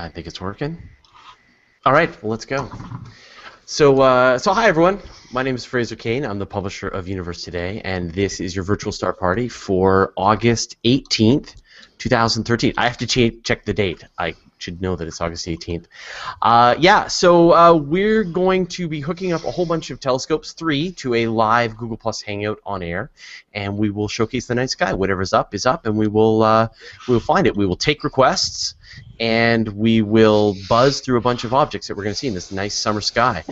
I think it's working. All right, well, let's go. So hi everyone. My name is Fraser Kane. I'm the publisher of Universe Today, and this is your virtual star party for August 18th, 2013. I have to check the date. I should know that it's August 18th. So we're going to be hooking up a whole bunch of telescopes, 3, to a live Google Plus Hangout on air, and we will showcase the night sky. Whatever's up is up, and we will find it. We will take requests, and we will buzz through a bunch of objects that we're going to see in this nice summer sky.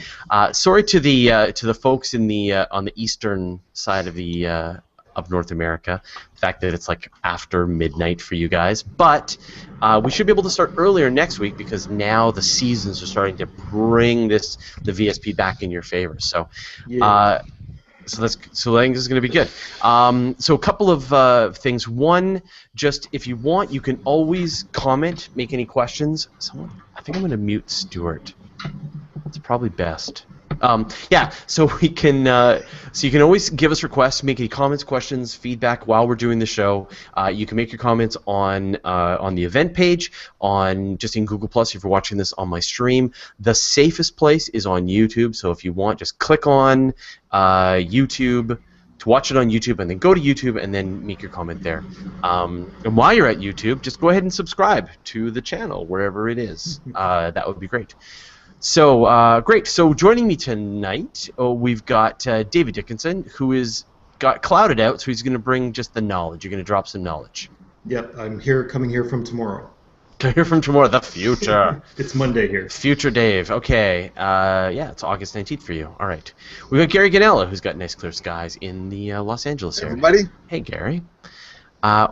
Sorry to the folks in the on the eastern side of North America, the fact that it's like after midnight for you guys, but we should be able to start earlier next week because now the seasons are starting to bring the VSP back in your favor. So. Yeah. So I think this is going to be good. So a couple of things. One, just if you want, you can always comment, make any questions. I think I'm going to mute Stuart. It's probably best. So we can. So you can always give us requests, make any comments, questions, feedback while we're doing the show. You can make your comments on the event page, just in Google Plus if you're watching this on my stream. The safest place is on YouTube. So if you want, just click on YouTube to watch it on YouTube, and then go to YouTube and then make your comment there. And while you're at YouTube, just go ahead and subscribe to the channel wherever it is. That would be great. So, great. So joining me tonight, we've got David Dickinson, who got clouded out, so he's going to bring just the knowledge. You're going to drop some knowledge. Yep, I'm coming here from tomorrow. Coming here from tomorrow, the future. It's Monday here. Future Dave. Okay. It's August 19th for you. All right. We've got Gary Ganella, who's got nice clear skies in the Los Angeles area. Everybody. Hey, Gary.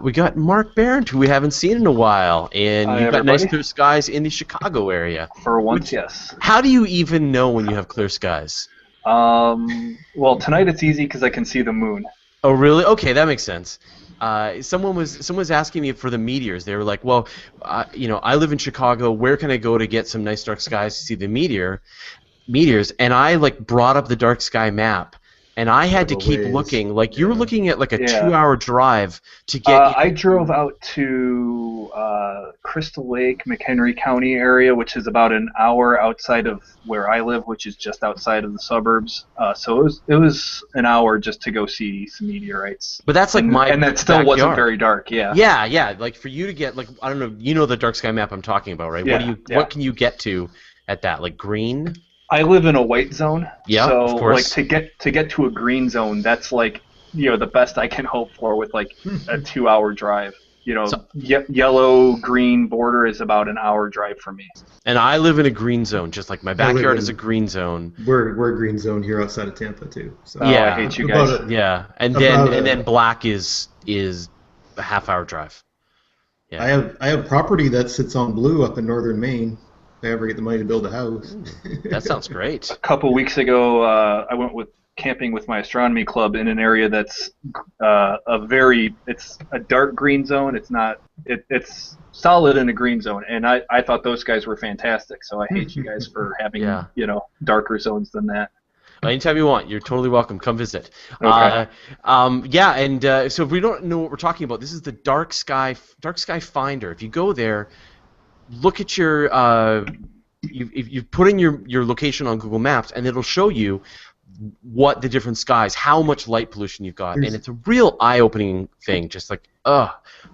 We got Mark Behrendt, who we haven't seen in a while, and you've got nice clear skies in the Chicago area. For once, yes. How do you even know when you have clear skies? Well, tonight it's easy because I can see the moon. Oh, really? Okay, that makes sense. Someone was asking me for the meteors. They were like, "Well, I live in Chicago. Where can I go to get some nice dark skies to see the meteors?" And I brought up the dark sky map. And I had to keep looking. You were looking at a 2-hour drive to get. I drove out to Crystal Lake, McHenry County area, which is about an hour outside of where I live, which is just outside of the suburbs. So it was an hour just to go see some meteorites. But that's and that still backyard. Wasn't very dark. Yeah. Yeah. For you to get I don't know, the dark sky map I'm talking about, right? Yeah, what can you get to at that? Green? I live in a white zone, yeah, so of course. to get to a green zone, that's the best I can hope for with a 2-hour drive. Yellow green border is about an hour drive for me. And I live in a green zone, just like my backyard is a green zone. We're a green zone here outside of Tampa too. So. Yeah, I hate you guys. Yeah, and then black is a half-hour drive. Yeah. I have property that sits on blue up in northern Maine. If I ever get the money to build a house. That sounds great. A couple weeks ago, I went camping with my astronomy club in an area that's it's a dark green zone. It's solid in a green zone, and I thought those guys were fantastic. So I hate you guys for having darker zones than that. Anytime you want, you're totally welcome. Come visit. Okay. So if we don't know what we're talking about, this is the Dark Sky Finder. If you go there, look at your you put in your location on Google Maps, and it'll show you what the different skies, how much light pollution you've got, and it's a real eye-opening thing. Just the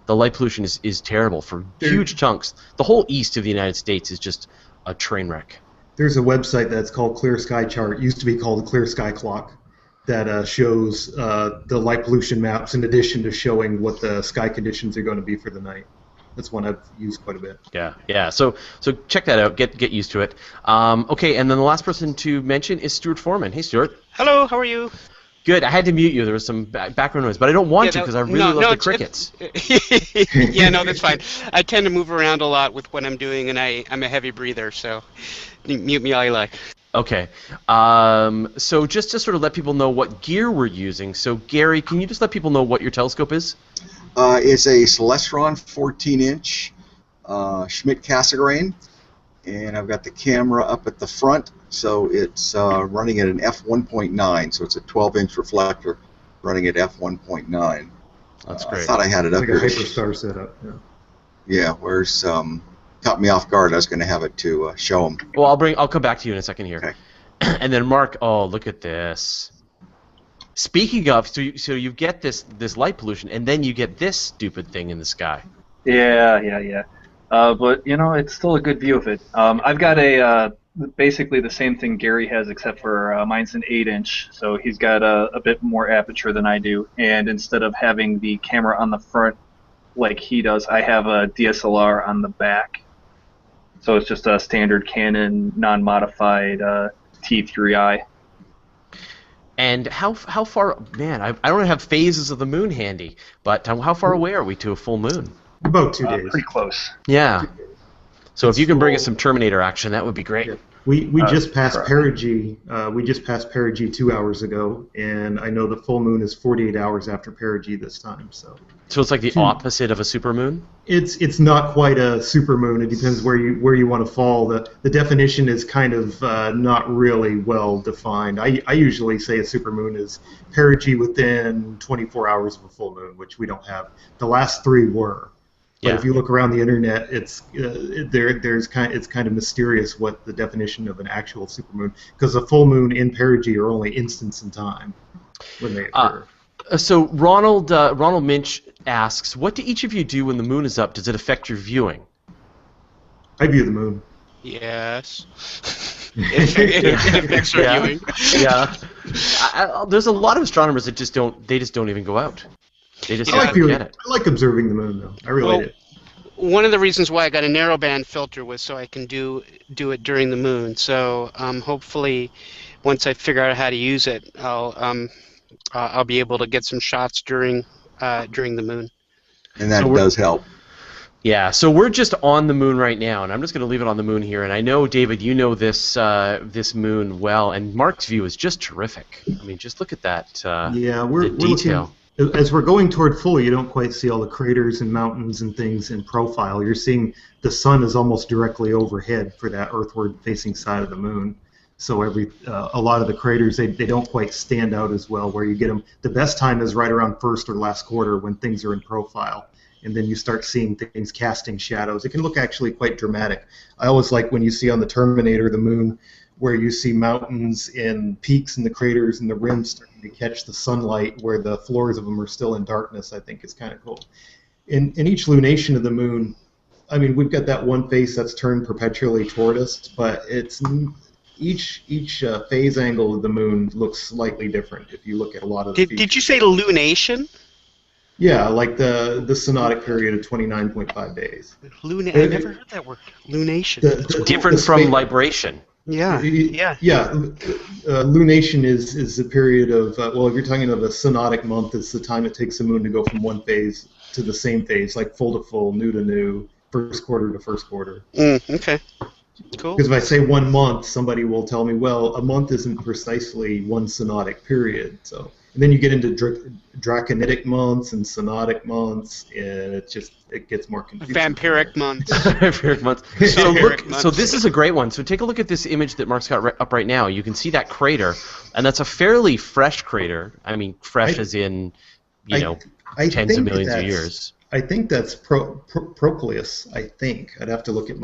light pollution is terrible for huge chunks. The whole east of the United States is just a train wreck. There's a website that's called Clear Sky Chart. It used to be called the Clear Sky Clock, that shows the light pollution maps in addition to showing what the sky conditions are going to be for the night. That's one I've used quite a bit. Yeah. So check that out. Get used to it. Okay, and then the last person to mention is Stuart Foreman. Hey, Stuart. Hello. How are you? Good. I had to mute you. There was some background noise, but I don't want to because I really love the crickets. Yeah, no, that's fine. I tend to move around a lot with what I'm doing, and I'm a heavy breather, so mute me all you like. Okay. So just to sort of let people know what gear we're using. So Gary, can you just let people know what your telescope is? It's a Celestron 14-inch Schmidt-Cassegrain, and I've got the camera up at the front, so it's running at an f1.9, so it's a 12-inch reflector running at f1.9. That's great. I thought I had it up like here. Like a Hyperstar setup. Yeah. Yeah, where's caught me off guard. I was going to have it to show them. Well, I'll come back to you in a second here. Okay. And then Mark, oh, look at this. Speaking of, so you get this light pollution, and then you get this stupid thing in the sky. Yeah. But it's still a good view of it. I've got basically the same thing Gary has, except for mine's an 8-inch, so he's got a bit more aperture than I do. And instead of having the camera on the front like he does, I have a DSLR on the back. So it's just a standard Canon non-modified T3i. And how far? Man, I don't have phases of the moon handy, but how far away are we to a full moon? About 2 days. Pretty close. Yeah. So if you can bring us some Terminator action, that would be great. Yeah. We just passed perigee. We just passed perigee 2 hours ago, and I know the full moon is 48 hours after perigee this time. So it's like the opposite of a supermoon. It's not quite a supermoon. It depends where you want to fall. The definition is kind of not really well defined. I usually say a supermoon is perigee within 24 hours of a full moon, which we don't have. The last 3 were. But if you look around the internet, it's kind of mysterious what the definition of an actual supermoon, because a full moon in perigee are only instants in time when they occur. So Ronald Minch asks, what do each of you do when the moon is up? Does it affect your viewing? I view the moon. Yes. It affects our viewing. Yeah. There's a lot of astronomers that just don't even go out. They just I get it. I like observing the moon, though. I really do. One of the reasons why I got a narrowband filter was so I can do it during the moon. So hopefully, once I figure out how to use it, I'll be able to get some shots during the moon. And that does help. Yeah, so we're just on the moon right now, and I'm just going to leave it on the moon here. And I know, David, you know this moon well, and Mark's view is just terrific. I mean, just look at that. We're detail. As we're going toward full, you don't quite see all the craters and mountains and things in profile. You're seeing the sun is almost directly overhead for that earthward-facing side of the moon. So a lot of the craters, they don't quite stand out as well where you get them. The best time is right around first or last quarter when things are in profile. And then you start seeing things casting shadows. It can look actually quite dramatic. I always like when you see on the Terminator the moon, where you see mountains and peaks in the craters and the rims starting to catch the sunlight where the floors of them are still in darkness. I think is kind of cool. In each lunation of the moon, I mean, we've got that one face that's turned perpetually toward us, but it's each phase angle of the moon looks slightly different if you look at a lot of the features. Did you say lunation? Yeah, like the synodic period of 29.5 days. I never heard that word. Lunation. It's different from libration. Yeah. Lunation is the period of, if you're talking of a synodic month, it's the time it takes the moon to go from one phase to the same phase, like full to full, new to new, first quarter to first quarter. Okay. Cool. Because if I say 1 month, somebody will tell me, well, a month isn't precisely one synodic period. So, and then you get into draconitic months and synodic months, and it gets more confusing. Vampiric months. Vampiric months. So this is a great one. So take a look at this image that Mark's got up right now. You can see that crater, and that's a fairly fresh crater. I mean, fresh as in, tens of millions of years. I think that's Proclus. I think I'd have to look at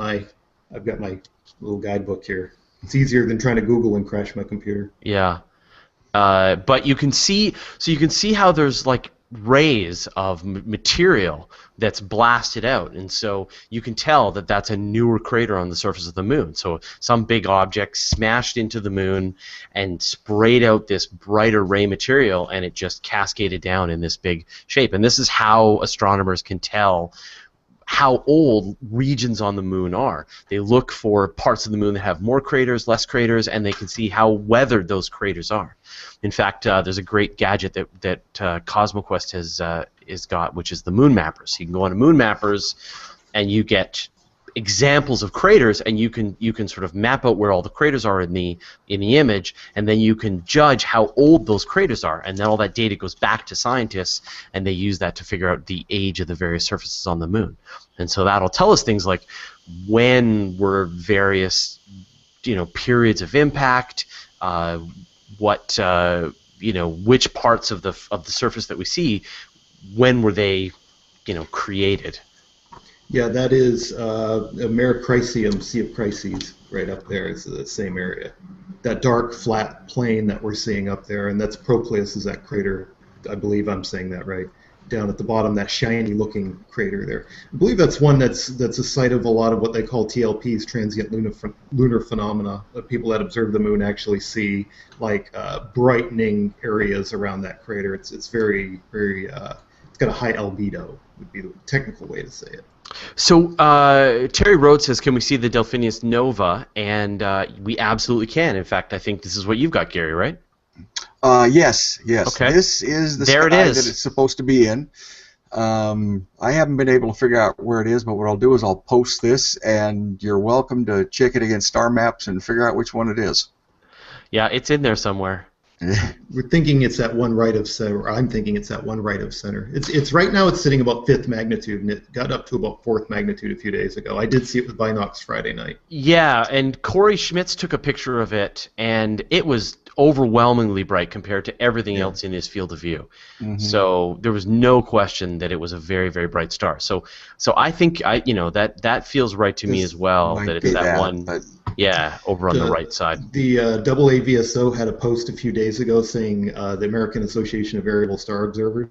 I've got my little guidebook here. It's easier than trying to Google and crash my computer. Yeah. But you can see how there's like rays of material that's blasted out, and so you can tell that that's a newer crater on the surface of the moon. So some big object smashed into the moon and sprayed out this brighter ray material, and it just cascaded down in this big shape. And this is how astronomers can tell how old regions on the moon are. They look for parts of the moon that have more craters, less craters, and they can see how weathered those craters are. In fact, there's a great gadget that CosmoQuest has got, which is the Moon Mappers. You can go on to Moon Mappers, and you get examples of craters, and you can sort of map out where all the craters are in the image, and then you can judge how old those craters are, and then all that data goes back to scientists, and they use that to figure out the age of the various surfaces on the moon. And so that'll tell us things like when were various periods of impact, which parts of the surface that we see, when were they created. Yeah, that is Mare Crisium, Sea of Crises, right up there. It's the same area. That dark, flat plain that we're seeing up there, and that's Proclus is that crater. I believe I'm saying that right. Down at the bottom, that shiny-looking crater there. I believe that's one that's a site of a lot of what they call TLPs, transient lunar phenomena. People that observe the moon actually see like brightening areas around that crater. It's very it's got a high albedo, would be the technical way to say it. So Terry Rhodes says, can we see the Delphinius Nova? And we absolutely can. In fact, I think this is what you've got, Gary, right? Yes. Okay. This is the There sky it is. that it's supposed to be in. I haven't been able to figure out where it is, but what I'll do is I'll post this, and you're welcome to check it against star maps and figure out which one it is. Yeah, it's in there somewhere. We're thinking it's at one right of center. Or I'm thinking it's at one right of center. It's right now. It's sitting about 5th magnitude, and it got up to about 4th magnitude a few days ago. I did see it with binocs Friday night. Yeah, and Corey Schmitz took a picture of it, and it was overwhelmingly bright compared to everything else in his field of view. Mhm. So there was no question that it was a very, very bright star. So I think that feels right to me This as well. might That it's be that one. but Over on the right side. The double AVSO had a post a few days ago saying the American Association of Variable Star Observers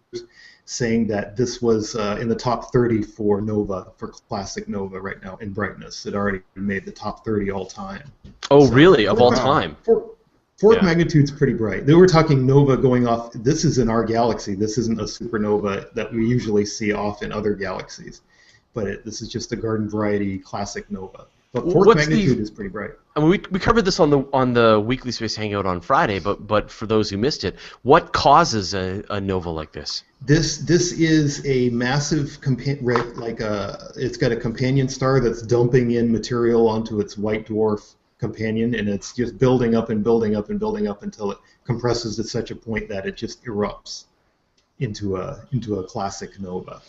saying that this was in the top 30 for nova, for classic nova right now in brightness. It already made the top 30 all time. Oh, So, really? Of all wow. time? Fourth Yeah. magnitude's pretty bright. They were talking nova going off. This is in our galaxy. This isn't a supernova that we usually see off in other galaxies. But this is just a garden variety classic nova. But fourth What's magnitude is pretty bright. I mean, we covered this on the Weekly Space Hangout on Friday, but for those who missed it, what causes a nova like this? This is a massive it's got a companion star that's dumping in material onto its white dwarf companion, and it's just building up and building up and building up until it compresses to such a point that it just erupts into a classic nova.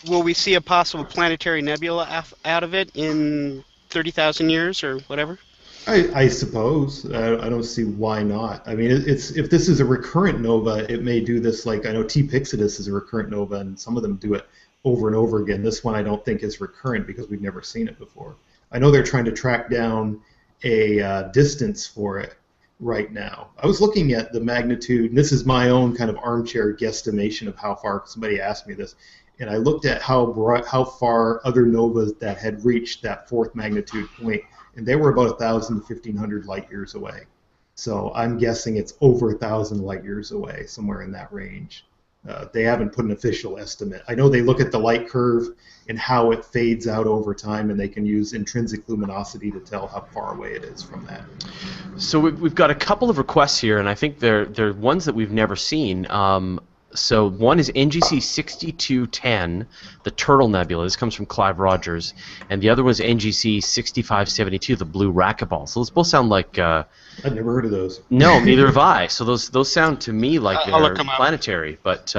Will we see a possible planetary nebula out of it in 30,000 years or whatever? I suppose. I don't see why not. I mean, if this is a recurrent nova, it may do this like, I know T Pixidus is a recurrent nova, and some of them do it over and over again. This one I don't think is recurrent because we've never seen it before. I know they're trying to track down a distance for it right now. I was looking at the magnitude, and this is my own kind of armchair guesstimation of how far, somebody asked me this, and I looked at how far other novas that had reached that 4th magnitude point, and they were about 1,000 to 1,500 light years away. So I'm guessing it's over 1,000 light years away, somewhere in that range. They haven't put an official estimate. I know they look at the light curve and how it fades out over time, and they can use intrinsic luminosity to tell how far away it is from that. So we've got a couple of requests here, and I think they're ones that we've never seen. So one is NGC 6210, the Turtle Nebula. This comes from Clive Rogers. And the other one is NGC 6572, the Blue Racquetball. So those both sound like... I've never heard of those. No, neither have I. So those sound to me like I'll they're look 'em up. planetary. But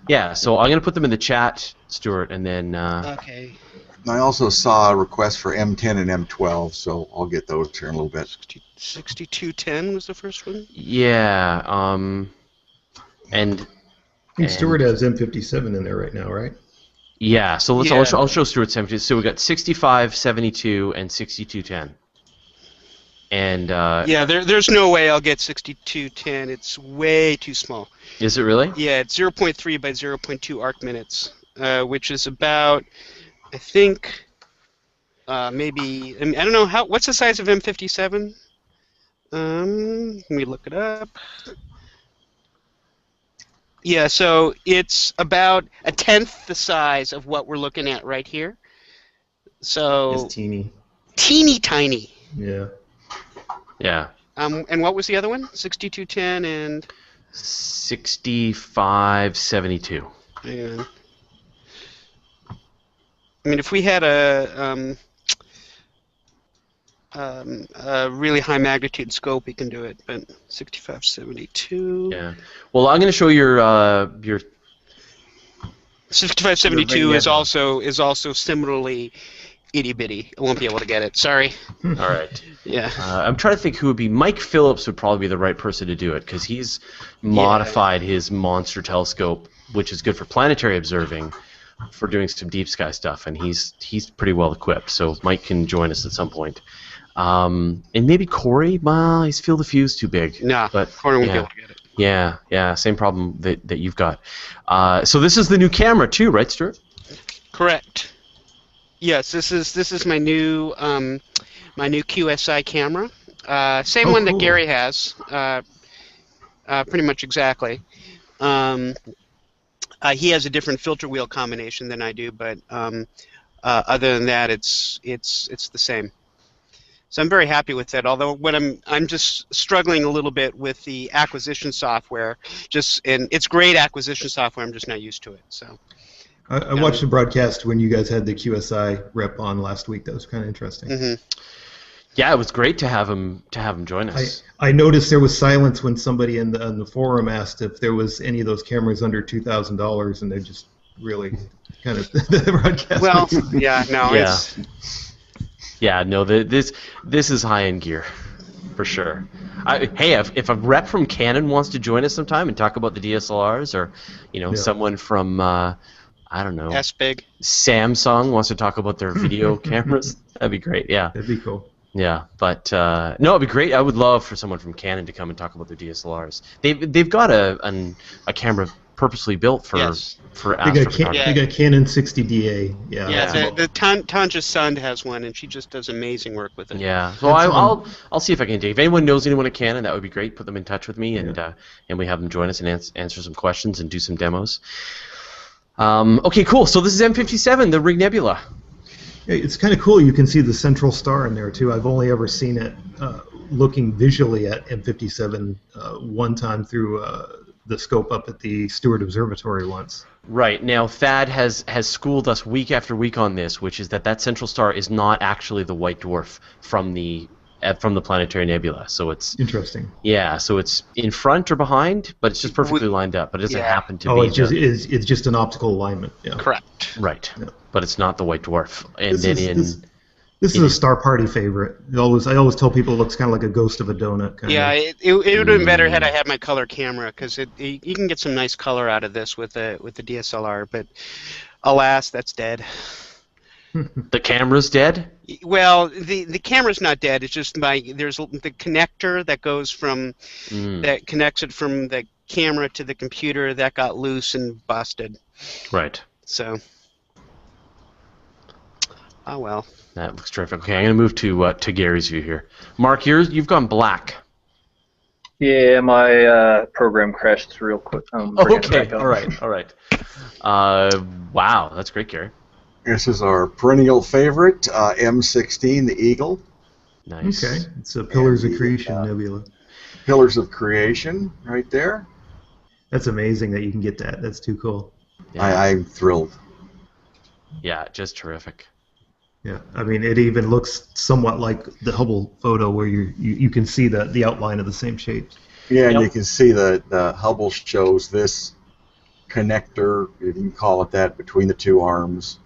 yeah. So I'm going to put them in the chat, Stuart, and then... Okay. I also saw a request for M10 and M12, so I'll get those here in a little bit. 6210 was the first one? Yeah, and... I think Stuart has M57 in there right now, right? Yeah, so Yeah. I'll show Stuart 72. So we got 6572 and 6210. And Yeah, there's no way I'll get 6210. It's way too small. is it really? Yeah, it's 0.3 by 0.2 arc minutes, which is about, I think, maybe, I don't know, what's the size of M57? Let me look it up. Yeah, so it's about 1/10 the size of what we're looking at right here. So It's teeny. teeny tiny. Yeah. Yeah. And what was the other one? 6210 and 6572. hang on. I mean, if we had a really high magnitude scope, we can do it. But 6572. Yeah. Well, I'm going to show your 6572 is also similarly itty bitty. I won't be able to get it. Sorry. All right. Yeah. I'm trying to think who would be. Mike Phillips would probably be the right person to do it because he's modified his monster telescope, which is good for planetary observing. for doing some deep sky stuff, and he's pretty well equipped. So Mike can join us at some point. And maybe Corey. Well, he's field of view too big. Nah, but Corey won't be able to get it. Yeah, same problem that you've got. So this is the new camera too, right, Stuart? Correct. Yes, this is my new QSI camera. Same one that Gary has. Pretty much exactly. He has a different filter wheel combination than I do, but other than that, it's the same. So I'm very happy with that. Although what I'm just struggling a little bit with the acquisition software. And it's great acquisition software. I'm just not used to it. So. I watched the broadcast when you guys had the QSI rep on last week. That was kind of interesting. Mm-hmm. Yeah, it was great to have him join us. I noticed there was silence when somebody in the forum asked if there was any of those cameras under $2,000, and they just really kind of the broadcast. Well, it's. Yeah, no, this is high-end gear, for sure. Hey, if a rep from Canon wants to join us sometime and talk about the DSLRs, or someone from I don't know, S-Big. Samsung wants to talk about their video cameras, that'd be great. Yeah, that'd be cool. Yeah, but no, it'd be great. I would love for someone from Canon to come and talk about their DSLRs. They've got a camera purposely built for astrophotography. They got Canon 60DA. Yeah. The Tanja's son has one, and she just does amazing work with it. Yeah. So I'll see if I can dig. If anyone knows anyone at Canon, that would be great. Put them in touch with me, and we have them join us and answer some questions and do some demos. Okay, cool. So this is M57, the Rig Nebula. It's kind of cool. You can see the central star in there too. I've only ever seen it looking visually at M57 one time through the scope up at the Stewart Observatory once. Right. Now, Thad has schooled us week after week on this, which is that central star is not actually the white dwarf from the planetary nebula. So it's interesting. Yeah. So it's in front or behind, but it's just perfectly lined up. But it doesn't happen to be. It's just an optical alignment. Yeah. Correct. Right. Yeah. But it's not the white dwarf. And this is a Star Party favorite. I always tell people it looks kind of like a ghost of a donut. It would have been better had I had my color camera, because you can get some nice color out of this with the DSLR. But alas, that's dead. The camera's dead? Well, the camera's not dead. It's just there's the connector that goes from that connects it from the camera to the computer that got loose and busted. Right. So. Oh well. That looks terrific. Okay, I'm going to move to Gary's view here. Mark, you've gone black. Yeah, my program crashed real quick. Okay, all right. Wow, that's great, Gary. This is our perennial favorite, M16, the Eagle. Nice. Okay, it's a Pillars of Creation nebula. Pillars of Creation, right there. That's amazing that you can get that. That's too cool. Yeah. I'm thrilled. Yeah, just terrific. Yeah, I mean, it even looks somewhat like the Hubble photo, where you can see the outline of the same shapes. Yeah, and you can see the Hubble shows this connector, if you can call it that, between the two arms.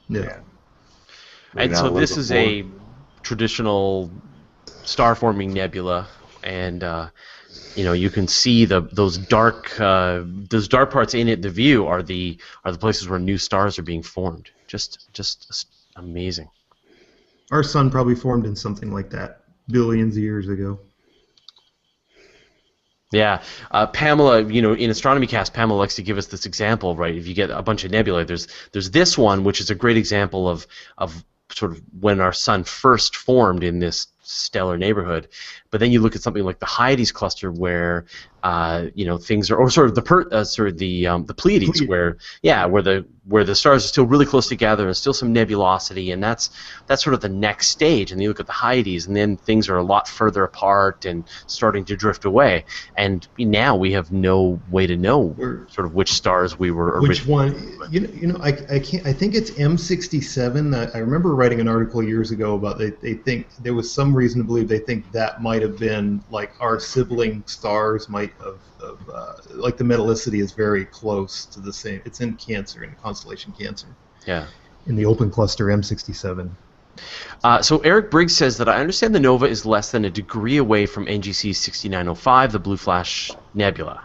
Yeah. And so this is a traditional star-forming nebula, and you can see those dark parts in it. The view are the places where new stars are being formed. Just amazing. Our sun probably formed in something like that billions of years ago. Yeah, Pamela, in Astronomy Cast, Pamela likes to give us this example, right? If you get a bunch of nebulae, there's this one, which is a great example of sort of when our sun first formed in this stellar neighborhood. But then you look at something like the Hyades cluster, where things are, or sort of the Pleiades, where the stars are still really close together and still some nebulosity, and that's sort of the next stage. And you look at the Hyades, and then things are a lot further apart and starting to drift away. And now we have no way to know sort of which stars we were. Which one? I can't. I think it's M67. I remember writing an article years ago about they think there was some reason to believe they think that might have been like our sibling stars might have like the metallicity is very close to the same. It's in Cancer, in the constellation Cancer. Yeah. In the open cluster M67. So Eric Briggs says that I understand the nova is less than a degree away from NGC 6905, the Blue Flash Nebula.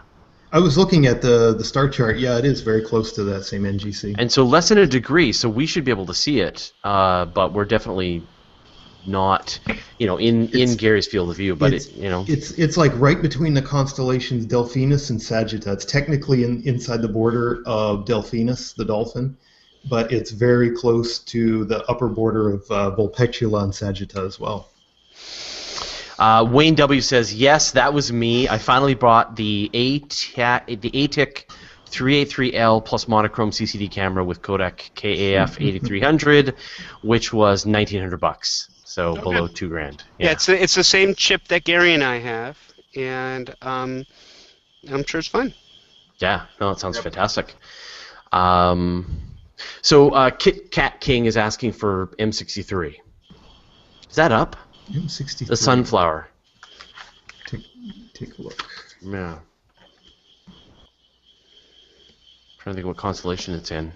I was looking at the star chart. Yeah, it is very close to that same NGC. And so less than a degree, so we should be able to see it, but we're definitely not, in Gary's field of view. But it's like right between the constellations Delphinus and Sagitta. It's technically inside the border of Delphinus, the dolphin, but it's very close to the upper border of Vulpecula and Sagitta as well. Wayne W says, yes, that was me. I finally bought the ATIC 383L plus monochrome CCD camera with Kodak KAF 8300, which was $1,900. So below $2,000. Yeah, it's the same chip that Gary and I have, and I'm sure it's fun. Yeah, no, it sounds fantastic. So Kit Kat King is asking for M63. Is that up? M63. The sunflower. Take a look. Yeah. Trying to think what constellation it's in.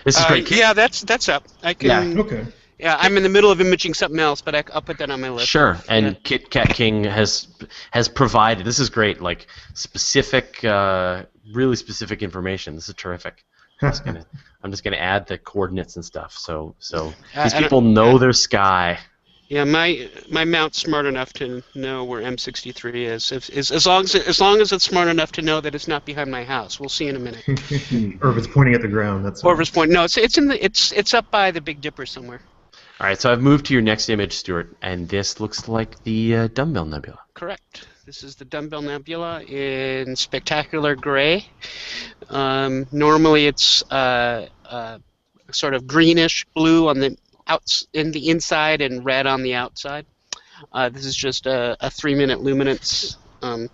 This is great. Yeah, that's up. I can. Yeah. Okay. Yeah, I'm in the middle of imaging something else, but I'll put that on my list. Sure, and Kit Kat King has provided. This is great, like specific, really specific information. This is terrific. I'm just gonna add the coordinates and stuff, so these people know their sky. Yeah, my mount's smart enough to know where M63 is. As long as it's smart enough to know that it's not behind my house. We'll see in a minute. Or if it's pointing at the ground, that's. Or if it's pointing. No, it's up by the Big Dipper somewhere. All right, so I've moved to your next image, Stuart, and this looks like the Dumbbell Nebula. Correct. This is the Dumbbell Nebula in spectacular gray. Normally it's sort of greenish blue on the inside and red on the outside. This is just a 3-minute luminance of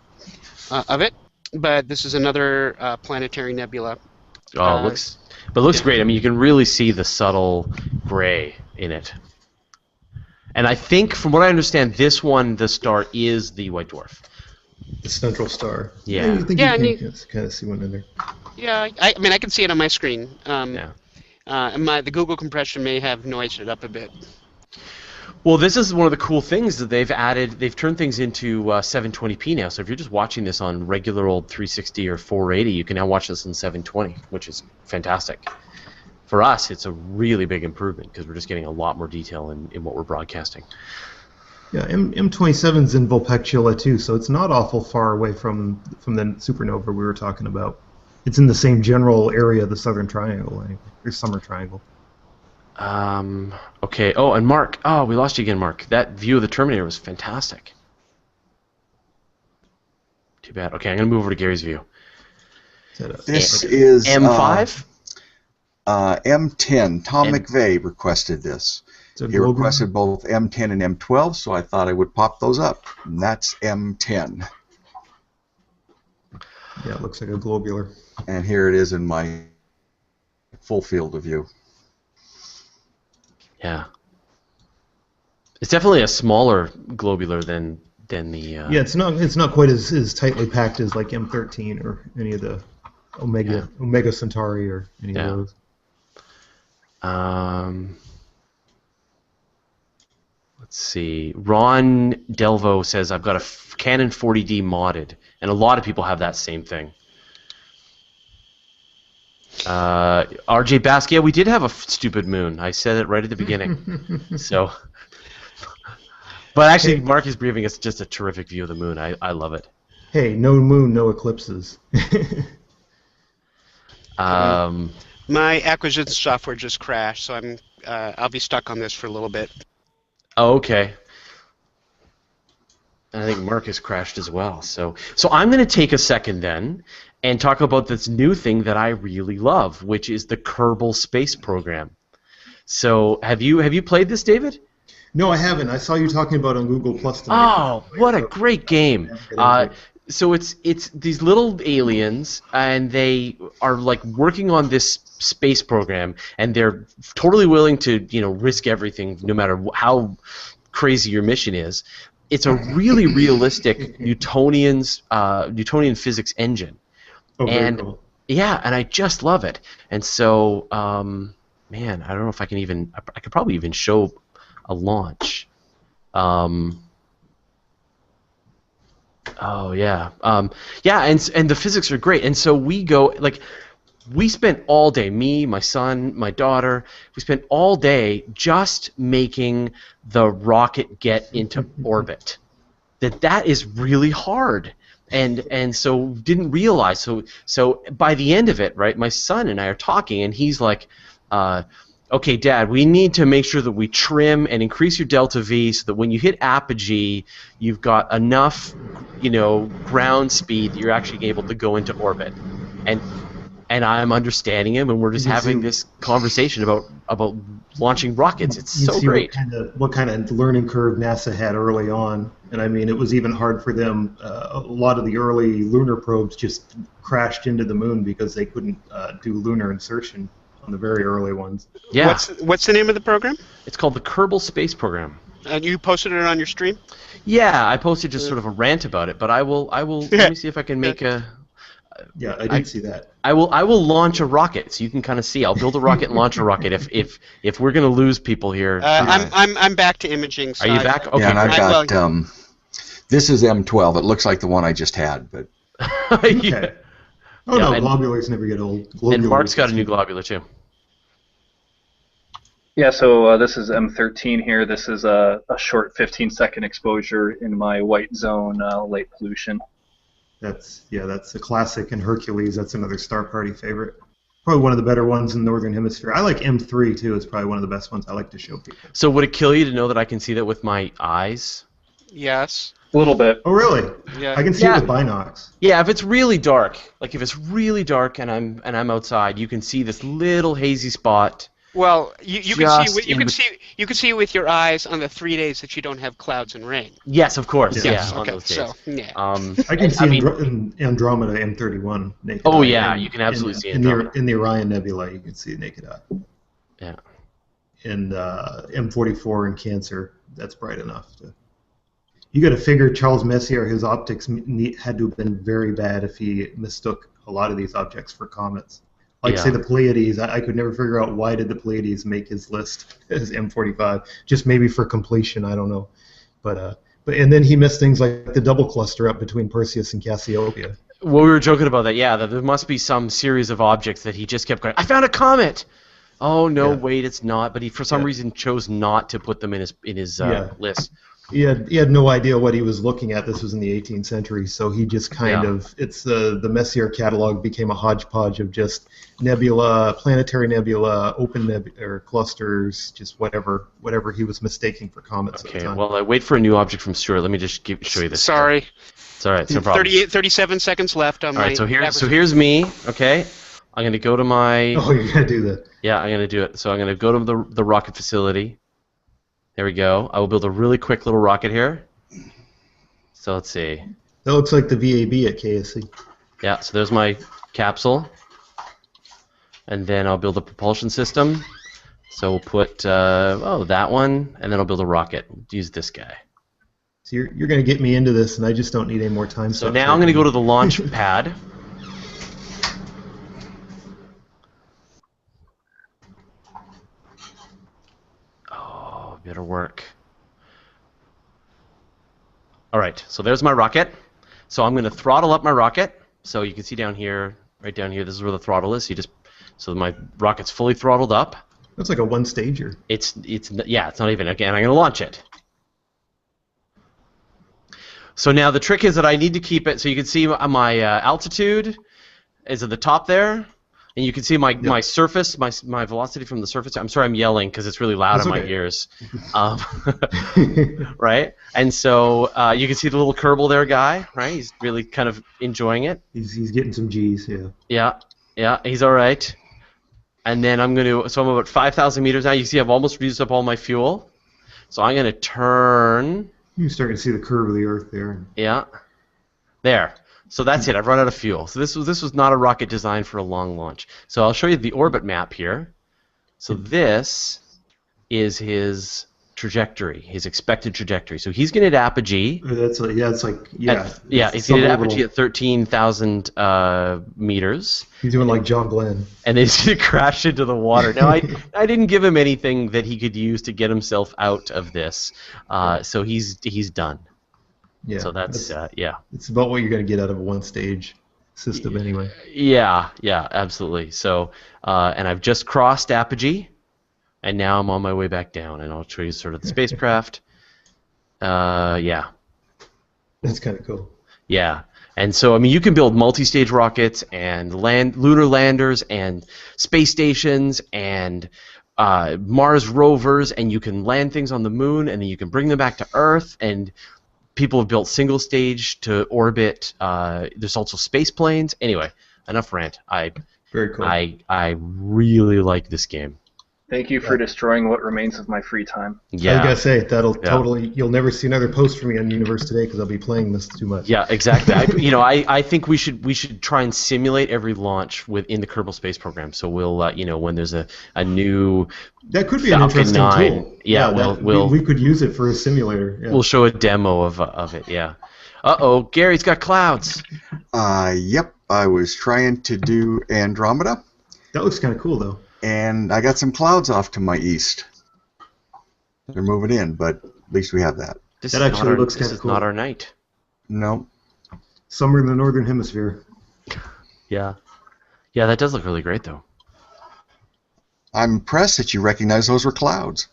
it, but this is another planetary nebula. Oh, looks great. I mean, you can really see the subtle gray in it. And I think, from what I understand, this one, the star is the white dwarf. The central star. Yeah. You think you can kind of see one in there. Yeah, I mean, I can see it on my screen. Yeah. And the Google compression may have noised it up a bit. Well, this is one of the cool things that they've added. They've turned things into 720p now. So if you're just watching this on regular old 360 or 480, you can now watch this in 720, which is fantastic. For us, it's a really big improvement because we're just getting a lot more detail in what we're broadcasting. Yeah, M27's in Vulpecula too, so it's not awful far away from the supernova we were talking about. It's in the same general area of the Southern Triangle, or Summer Triangle. Okay. Oh, and Mark. Oh, we lost you again, Mark. That view of the Terminator was fantastic. Too bad. Okay, I'm going to move over to Gary's view. This is M5? M10. Tom McVeigh requested this. He requested both M10 and M12, so I thought I would pop those up. And that's M10. Yeah, it looks like a globular. And here it is in my full field of view. Yeah. It's definitely a smaller globular than the... Yeah, it's not quite as tightly packed as like M13 or any of the Omega Centauri or any of those. Let's see. Ron Delvo says, I've got a Canon 40D modded, and a lot of people have that same thing. RJ Bask, yeah, we did have a stupid moon. I said it right at the beginning. So, but actually, Mark is briefing us just a terrific view of the moon. I love it. Hey, no moon, no eclipses. My acquisition software just crashed, so I'll be stuck on this for a little bit. Oh, okay. And I think Mark has crashed as well. So I'm going to take a second then and talk about this new thing that I really love, which is the Kerbal space program. So have you played this, David? No, I haven't. I saw you talking about it on Google Plus tonight. Oh, what a great game! So it's these little aliens, and they are like working on this space program, and they're totally willing to risk everything, no matter how crazy your mission is. It's a really realistic Newtonian physics engine, and cool. Yeah, and I just love it. And so, man, I don't know if I could probably even show a launch. Oh yeah, yeah, and the physics are great, and so we go like we spent all day, me, my son, my daughter, we spent all day just making the rocket get into orbit. That is really hard, and so didn't realize. So by the end of it, right, my son and I are talking, and he's like, okay, Dad, we need to make sure that we trim and increase your delta V so that when you hit apogee, you've got enough, ground speed that you're actually able to go into orbit. And I'm understanding him, and we're just having this conversation about launching rockets. It's so see great. What kind of learning curve NASA had early on, and I mean, it was even hard for them. A lot of the early lunar probes just crashed into the moon because they couldn't do lunar insertion on the very early ones. Yeah. What's the name of the program? It's called the Kerbal Space Program. And you posted it on your stream? Yeah, I posted just sort of a rant about it, but I will. Let me see if I can make a. Yeah, I did see that. I will launch a rocket, so you can kind of see. I'll build a rocket and launch a rocket. If we're gonna lose people here. I'm back to imaging. So Are you back? Okay. Yeah, and I've got this is M12. It looks like the one I just had, but. Okay. Yeah. Oh Yeah, no, and- globulars never get old. And Mark's got a new globular too. Yeah, so this is M13 here. This is a short 15-second exposure in my white zone light pollution. That's a classic. And Hercules, that's another Star Party favorite. Probably one of the better ones in the Northern Hemisphere. I like M3 too. It's probably one of the best ones I like to show people. So would it kill you to know that I can see that with my eyes? Yes. A little bit. Oh really? Yeah. I can see it with binocs. Yeah, if it's really dark, like if it's really dark and I'm outside, you can see this little hazy spot. Well, you can Just you can see with your eyes on the 3 days that you don't have clouds and rain. Yes, of course. Yes. Yeah, on Okay. those days. So yeah. I can see mean, in Andromeda M31 naked Oh, eye. yeah, And you can absolutely see in the, Andromeda. in the Orion Nebula, you can see naked eye. Yeah. And M44 in Cancer, that's bright enough. You got to figure Charles Messier, his optics had to have been very bad if he mistook a lot of these objects for comets. Like, say, the Pleiades, I could never figure out why did the Pleiades make his list as M45. Just maybe for completion, I don't know. But and then he missed things like the double cluster up between Perseus and Cassiopeia. Well, we were joking about that. Yeah, that there must be some series of objects that he just kept going. I found a comet. Oh no, wait, it's not. But he, for some reason, chose not to put them in his list. He had no idea what he was looking at. This was in the 18th century, so he just kind of, it's the Messier catalog became a hodgepodge of just nebula, planetary nebula, open or clusters, just whatever he was mistaking for comets at the Okay, time. well, I wait for a new object from Stuart. Let me just show you this. Sorry. It's all right. It's no problem. 37 seconds left on All my. right, so here's me. Okay, I'm gonna go to my. Oh, you're gonna do that. Yeah, I'm gonna do it. So I'm gonna go to the rocket facility. There we go. I will build a really quick little rocket here. So let's see. That looks like the VAB at KSC. Yeah, so there's my capsule. And then I'll build a propulsion system. So we'll put, that one, and then I'll build a rocket. Use this guy. So you're gonna get me into this, and I just don't need any more time. So now I'm gonna go to the launch pad. Better work. All right, so there's my rocket. So I'm going to throttle up my rocket. So you can see down here, right down here, this is where the throttle is. So my rocket's fully throttled up. That's like a one-stager. It's not even. Again, I'm going to launch it. So now the trick is that I need to keep it. So you can see my altitude is at the top there. And you can see my surface, my velocity from the surface. I'm sorry I'm yelling because it's really loud in my ears. Right? And so you can see the little Kerbal there guy, right? He's really kind of enjoying it. He's getting some G's, Yeah, he's all right. And then I'm about 5,000 meters now. You see I've almost used up all my fuel. So I'm going to turn. You can start to see the curve of the Earth there. Yeah. There. So that's it. I've run out of fuel. So this was not a rocket designed for a long launch. So I'll show you the orbit map here. So this is his trajectory, his expected trajectory. So he's going to hit apogee. It's going to hit apogee at 13,000 meters. He's doing like John Glenn. And then he's going to crash into the water. Now, I didn't give him anything that he could use to get himself out of this. So he's done. Yeah. So that's yeah. It's about what you're going to get out of a one-stage system anyway. Yeah, absolutely. So, and I've just crossed apogee, and now I'm on my way back down, and I'll show you sort of the spacecraft. Yeah. That's kind of cool. Yeah. And so, I mean, you can build multi-stage rockets and lunar landers and space stations and Mars rovers, and you can land things on the moon, and then you can bring them back to Earth, and people have built single stage to orbit. There's also space planes. Anyway, enough rant. Very cool. I really like this game. Thank you for destroying what remains of my free time. Yeah. I was gonna say that'll totally. You'll never see another post from me on Universe Today because I'll be playing this too much. Yeah, exactly. I think we should try and simulate every launch within the Kerbal Space Program. So we'll when there's a new That could be Falcon an interesting 9, tool. yeah, we could use it for a simulator. Yeah. We'll show a demo of it. Yeah. Gary's got clouds. Yep, I was trying to do Andromeda, That looks kind of cool though. and I got some clouds off to my east. They're moving in, but at least we have that. That actually looks kinda This is cool. not our night. No, Somewhere in the northern hemisphere. Yeah. Yeah, that does look really great though. I'm impressed that you recognize those were clouds.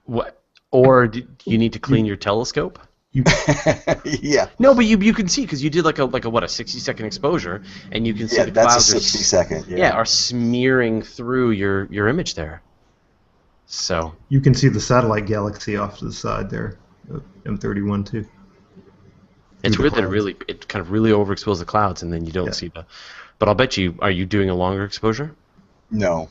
What? Or do you need to clean your telescope? Yeah. No, but you can see because you did like a 60-second exposure, and you can see the That's clouds a 60-second. are smearing through your image there. So You can see the satellite galaxy off to the side there, M31 too. it's the weird that clouds. it kind of really overexposes the clouds, and then you don't see the. But I'll bet you, are you doing a longer exposure? No.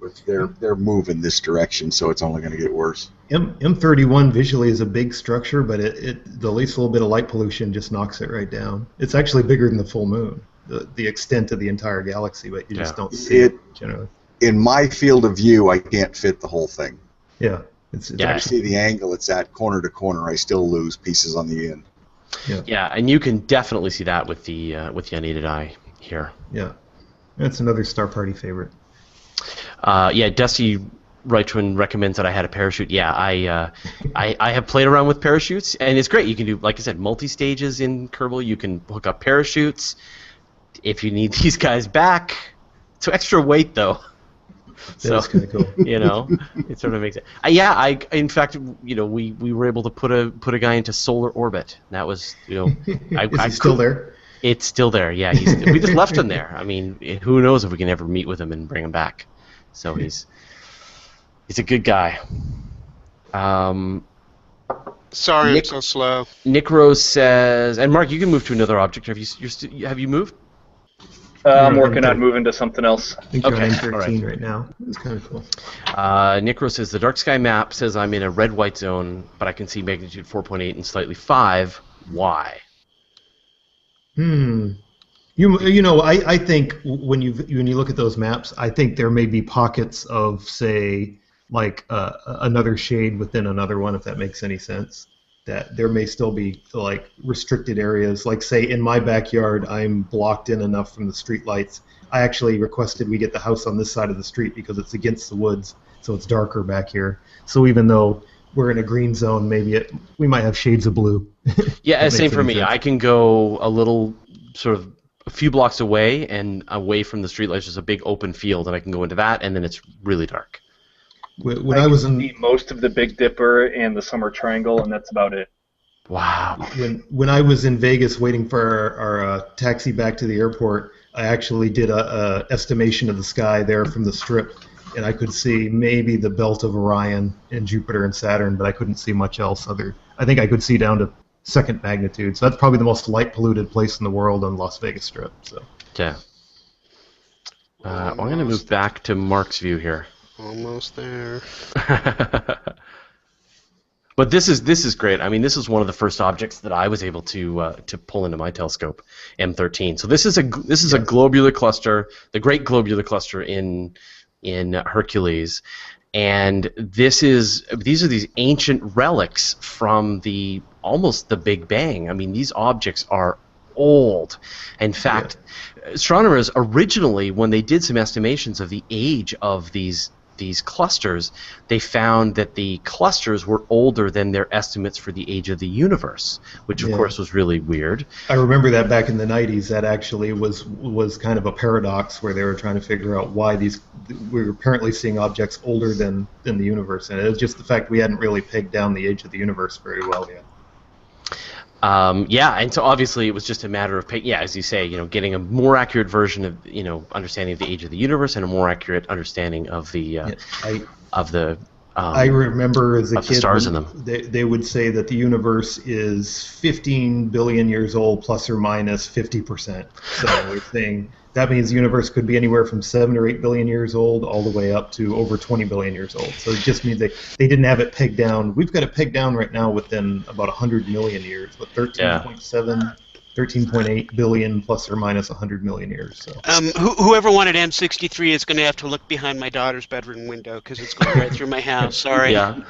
But they're moving this direction, so it's only going to get worse. M31 visually is a big structure, but the least little bit of light pollution just knocks it right down. It's actually bigger than the full moon, the extent of the entire galaxy, but you just don't see it generally. In my field of view, I can't fit the whole thing. Yeah, it's I see the angle it's at corner to corner. I still lose pieces on the end. Yeah, and you can definitely see that with the unaided eye here. Yeah, that's another Star Party favorite. Dusty Reichman recommends that I had a parachute. Yeah, I have played around with parachutes, and it's great. You can do, like I said, multi-stages in Kerbal. You can hook up parachutes if you need these guys back. It's extra weight, though. That's kind of cool. It sort of makes it. In fact, we were able to put a guy into solar orbit. That was, Is he still there? It's still there. Yeah, we just left him there. I mean, who knows if we can ever meet with him and bring him back. So he's a good guy. Sorry, I'm so slow. Nick Rose says, and Mark, you can move to another object. Have you moved? I'm working on moving to something else. I think you're on Okay, M13 right now. It's kind of cool. Nick Rose says the dark sky map says I'm in a red-white zone, but I can see magnitude 4.8 and slightly 5. Why? I think when you look at those maps, I think there may be pockets of, say, like another shade within another one, if that makes any sense. That there may still be like restricted areas. Like, say, in my backyard, I'm blocked in enough from the street lights. I actually requested we get the house on this side of the street because it's against the woods, so it's darker back here. So even though we're in a green zone, maybe we might have shades of blue. Yeah, same for me. Sense. I can go a little sort of a few blocks away, and away from the streetlights there's a big open field, and I can go into that, and then it's really dark. When I was in see most of the Big Dipper and the Summer Triangle, and that's about it. Wow. When I was in Vegas waiting for our taxi back to the airport, I actually did a estimation of the sky there from the Strip, and I could see maybe the belt of Orion and Jupiter and Saturn, but I couldn't see much else. I think I could see down to second magnitude. So that's probably the most light polluted place in the world on Las Vegas Strip. So. Yeah. I'm going to move back to Mark's view here. Almost there. But this is great. I mean, this is one of the first objects that I was able to pull into my telescope, M13. So this is a globular cluster, the Great Globular Cluster in Hercules, and these are these ancient relics from almost the Big Bang. I mean, these objects are old. In fact, astronomers originally, when they did some estimations of the age of these these clusters, they found that the clusters were older than their estimates for the age of the universe, which of course was really weird. I remember that back in the 90s, that actually was kind of a paradox where they were trying to figure out why we were apparently seeing objects older than the universe, and it was just the fact we hadn't really pegged down the age of the universe very well yet. And so obviously it was just a matter of, as you say, getting a more accurate version of, understanding of the age of the universe and a more accurate understanding of the I remember as a of kid, the stars in them. They would say that the universe is 15 billion years old, plus or minus 50%. So we're saying that means the universe could be anywhere from 7 or 8 billion years old all the way up to over 20 billion years old. So it just means they didn't have it pegged down. We've got it pegged down right now within about 100 million years, but 13.7, 13.8 billion plus or minus 100 million years. So. Whoever wanted M63 is going to have to look behind my daughter's bedroom window because it's going right through my house. Sorry. Yeah.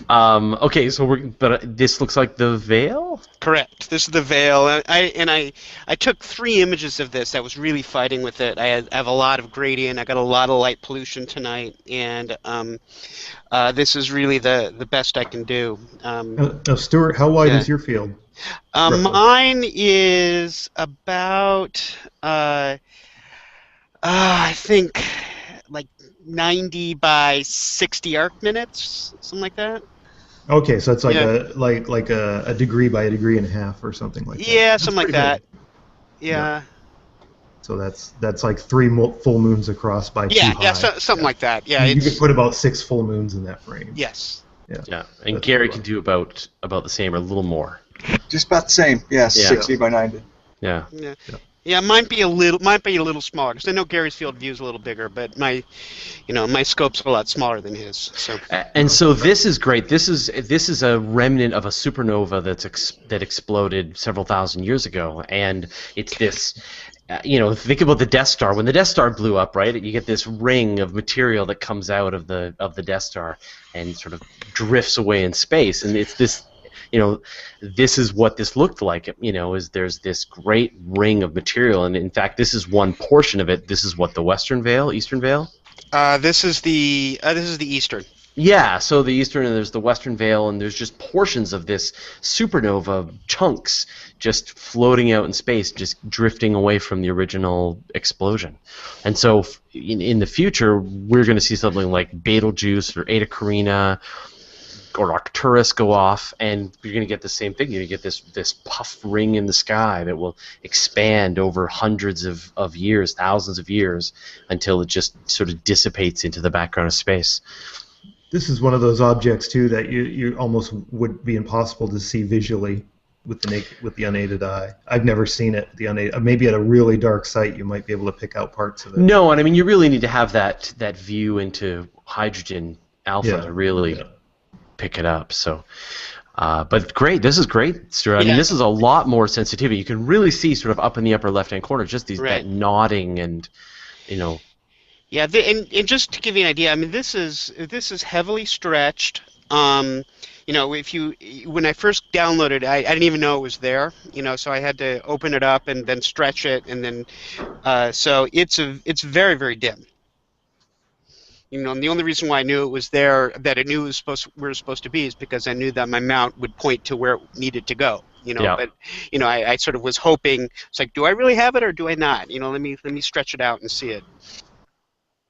Okay, so this looks like the veil? Correct. This is the veil. I took 3 images of this. I was really fighting with it. I have a lot of gradient. I got a lot of light pollution tonight, and this is really the best I can do. Now, Stuart, how wide is your field? Mine is about, I think, like 90 by 60 arc minutes, something like that. Okay, so it's like a degree by a degree and a half or something like that. Yeah, something like that. Yeah. So that's like 3 full moons across by 2 high. Yeah, something like that. Yeah, you could put about 6 full moons in that frame. Yes. Yeah, and that's Gary can do about the same or a little more. Just about the same. Yeah, 60 by 90. Yeah. Yeah, might be a little smaller because I know Gary's field of view is a little bigger, but my scope's a lot smaller than his. So. And so this is great. This is a remnant of a supernova that exploded several thousand years ago, and it's this. Think about the Death Star. When the Death Star blew up, right? You get this ring of material that comes out of the Death Star and sort of drifts away in space, and it's this. This is what this looked like. Is there's this great ring of material, and in fact, this is one portion of it. This is what the Eastern Veil. This is the Eastern. Yeah, so the Eastern, and there's the Western Veil, and there's just portions of this supernova chunks just floating out in space, just drifting away from the original explosion. And so in the future, we're going to see something like Betelgeuse or Eta Carina or Arcturus go off, and you're going to get the same thing. You're going to get this puff ring in the sky that will expand over hundreds of years, thousands of years, until it just sort of dissipates into the background of space. This is one of those objects too that you almost would be impossible to see visually with the unaided eye. I've never seen it. Maybe at a really dark site you might be able to pick out parts of it. No, and I mean you really need to have that view into hydrogen alpha to really pick it up. So, but great. This is great, Stuart. I mean, this is a lot more sensitivity. You can really see sort of up in the upper left-hand corner just that nodding and, Yeah, and just to give you an idea, I mean, this is heavily stretched. When I first downloaded it, I didn't even know it was there. So I had to open it up and then stretch it, and then so it's very, very dim. And the only reason why I knew it was there, that I knew it was where it was supposed to be, is because I knew that my mount would point to where it needed to go. But I sort of was hoping. It's like, do I really have it or do I not? Let me stretch it out and see it.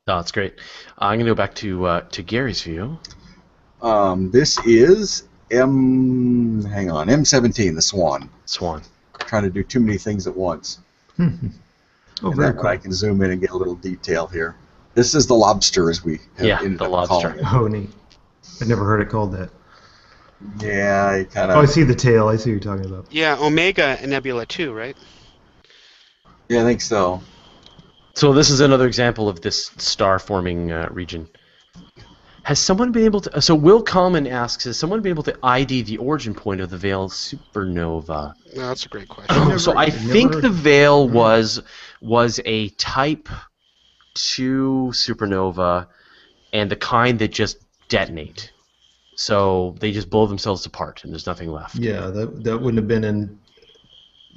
Oh, that's great. I'm gonna go back to Gary's view. This is M17, the Swan. Swan. Trying to do too many things at once. Oh, very cool. I can zoom in and get a little detail here. This is the Lobster, as we have ended up calling it. Oh, neat. I've never heard it called that. Yeah, I kind of. Oh, I see the tail. I see what you're talking about. Yeah, Omega Nebula too, right? Yeah, I think so. So this is another example of this star-forming region. Has someone been able to? So Will Coleman asks, has someone been able to ID the origin point of the Veil supernova? No, that's a great question. So I think the Veil was a Type 2 supernova, and the kind that just detonate. So they just blow themselves apart, and there's nothing left. Yeah, that wouldn't have been in.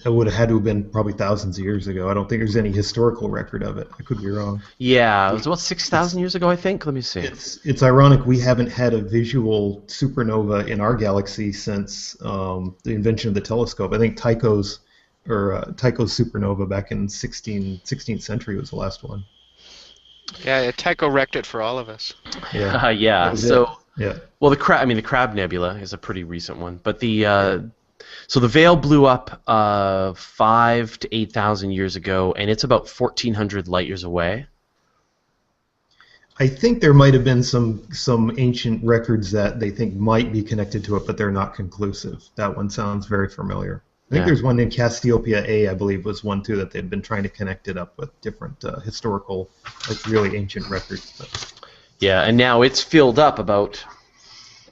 It would have had to have been probably thousands of years ago. I don't think there's any historical record of it. I could be wrong. Yeah, it was about 6,000 years ago, I think. Let me see. It's ironic we haven't had a visual supernova in our galaxy since the invention of the telescope. I think Tycho's supernova back in 16th century was the last one. Yeah, Tycho wrecked it for all of us. Yeah. Yeah. So, yeah. well, the Crab Nebula is a pretty recent one, but so the Veil blew up 5 to 8,000 years ago, and it's about 1,400 light years away. I think there might have been some ancient records that they think might be connected to it, but they're not conclusive. That one sounds very familiar. I think there's one in Cassiopeia A, I believe, was one too that they've been trying to connect it up with different historical, like really ancient records. But. Yeah, and now it's filled up about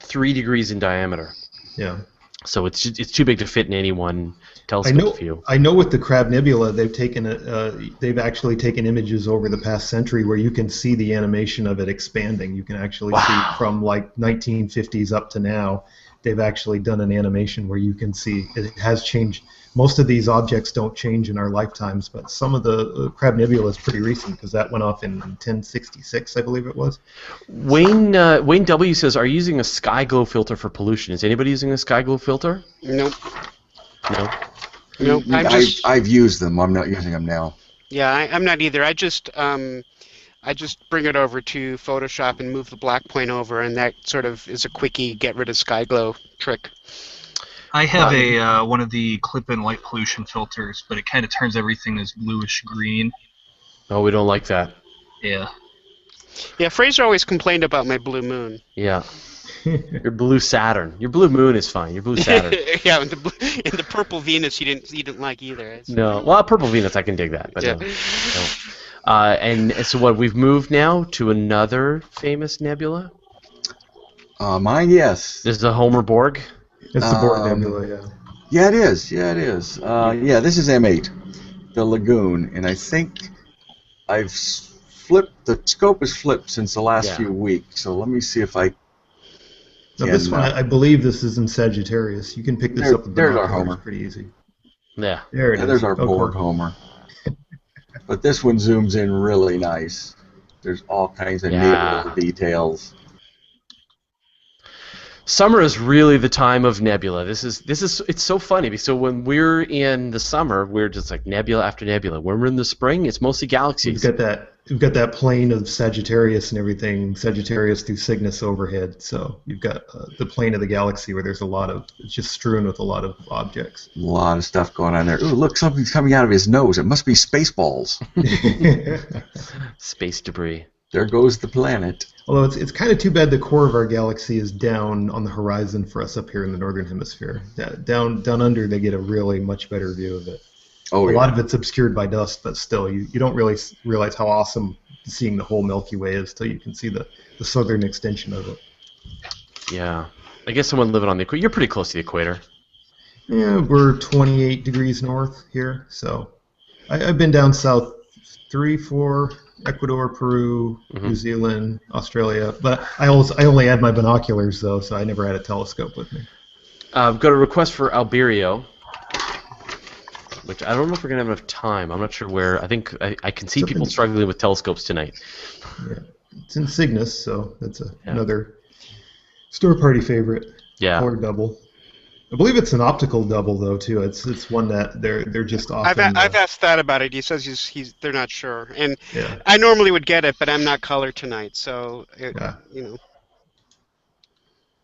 3 degrees in diameter. Yeah. So it's too big to fit in any one telescope view. I know with the Crab Nebula, they've actually taken images over the past century where you can see the animation of it expanding. You can actually see from like 1950s up to now. They've actually done an animation where you can see it has changed. Most of these objects don't change in our lifetimes, but some of the Crab Nebula is pretty recent because that went off in 1066, I believe it was. Wayne W says, "Are you using a sky glow filter for pollution? Is anybody using a sky glow filter?" Nope. No. Nope. I've used them. I'm not using them now. Yeah, I'm not either. I just bring it over to Photoshop and move the black point over, and that sort of is a quickie get rid of sky glow trick. I have one of the clip-in light pollution filters, but it kind of turns everything as bluish green. Oh, we don't like that. Yeah. Yeah, Fraser always complained about my blue moon. Yeah. Your blue Saturn. Your blue moon is fine. Your blue Saturn. Yeah, and the purple Venus you didn't like either. No. Well, purple Venus, I can dig that, but yeah. No. And so what? We've moved now to another famous nebula. Mine, yes. This is the Homer Borg. It's the Borg Nebula, yeah. Yeah, it is. Yeah, it is. Yeah, this is M8, the Lagoon, and I think I've flipped. The scope is flipped since the last few weeks. So let me see if I. Now this one, I believe this is in Sagittarius. You can pick this up with there's our binoculars Homer. pretty easy. Yeah. There it is. There's our Borg Homer. But this one zooms in really nice. There's all kinds of neat little details. Summer is really the time of nebula. It's so funny. So when we're in the summer, we're just like nebula after nebula. When we're in the spring, it's mostly galaxies. You've got that plane of Sagittarius and everything, Sagittarius through Cygnus overhead. So you've got the plane of the galaxy where there's it's just strewn with a lot of objects. A lot of stuff going on there. Ooh, look, something's coming out of his nose. It must be space balls. Space debris. There goes the planet. Although it's kind of too bad the core of our galaxy is down on the horizon for us up here in the northern hemisphere. Down under, they get a really much better view of it. Oh, a lot of it's obscured by dust, but still, you don't really realize how awesome seeing the whole Milky Way is till you can see the southern extension of it. Yeah. I guess someone living on the equator. You're pretty close to the equator. Yeah, we're 28 degrees north here, so I've been down south 3, 4, Ecuador, Peru, New Zealand, Australia, but I only had my binoculars though, so I never had a telescope with me. I've got a request for Alberio, which I don't know if we're gonna have enough time. I'm not sure where. I think I can see people struggling with telescopes tonight. Yeah, it's in Cygnus, so that's another store party favorite. Yeah, color double. I believe it's an optical double though too. It's one that they're just often. I've asked that about it. He says they're not sure, and I normally would get it, but I'm not color tonight, so you know.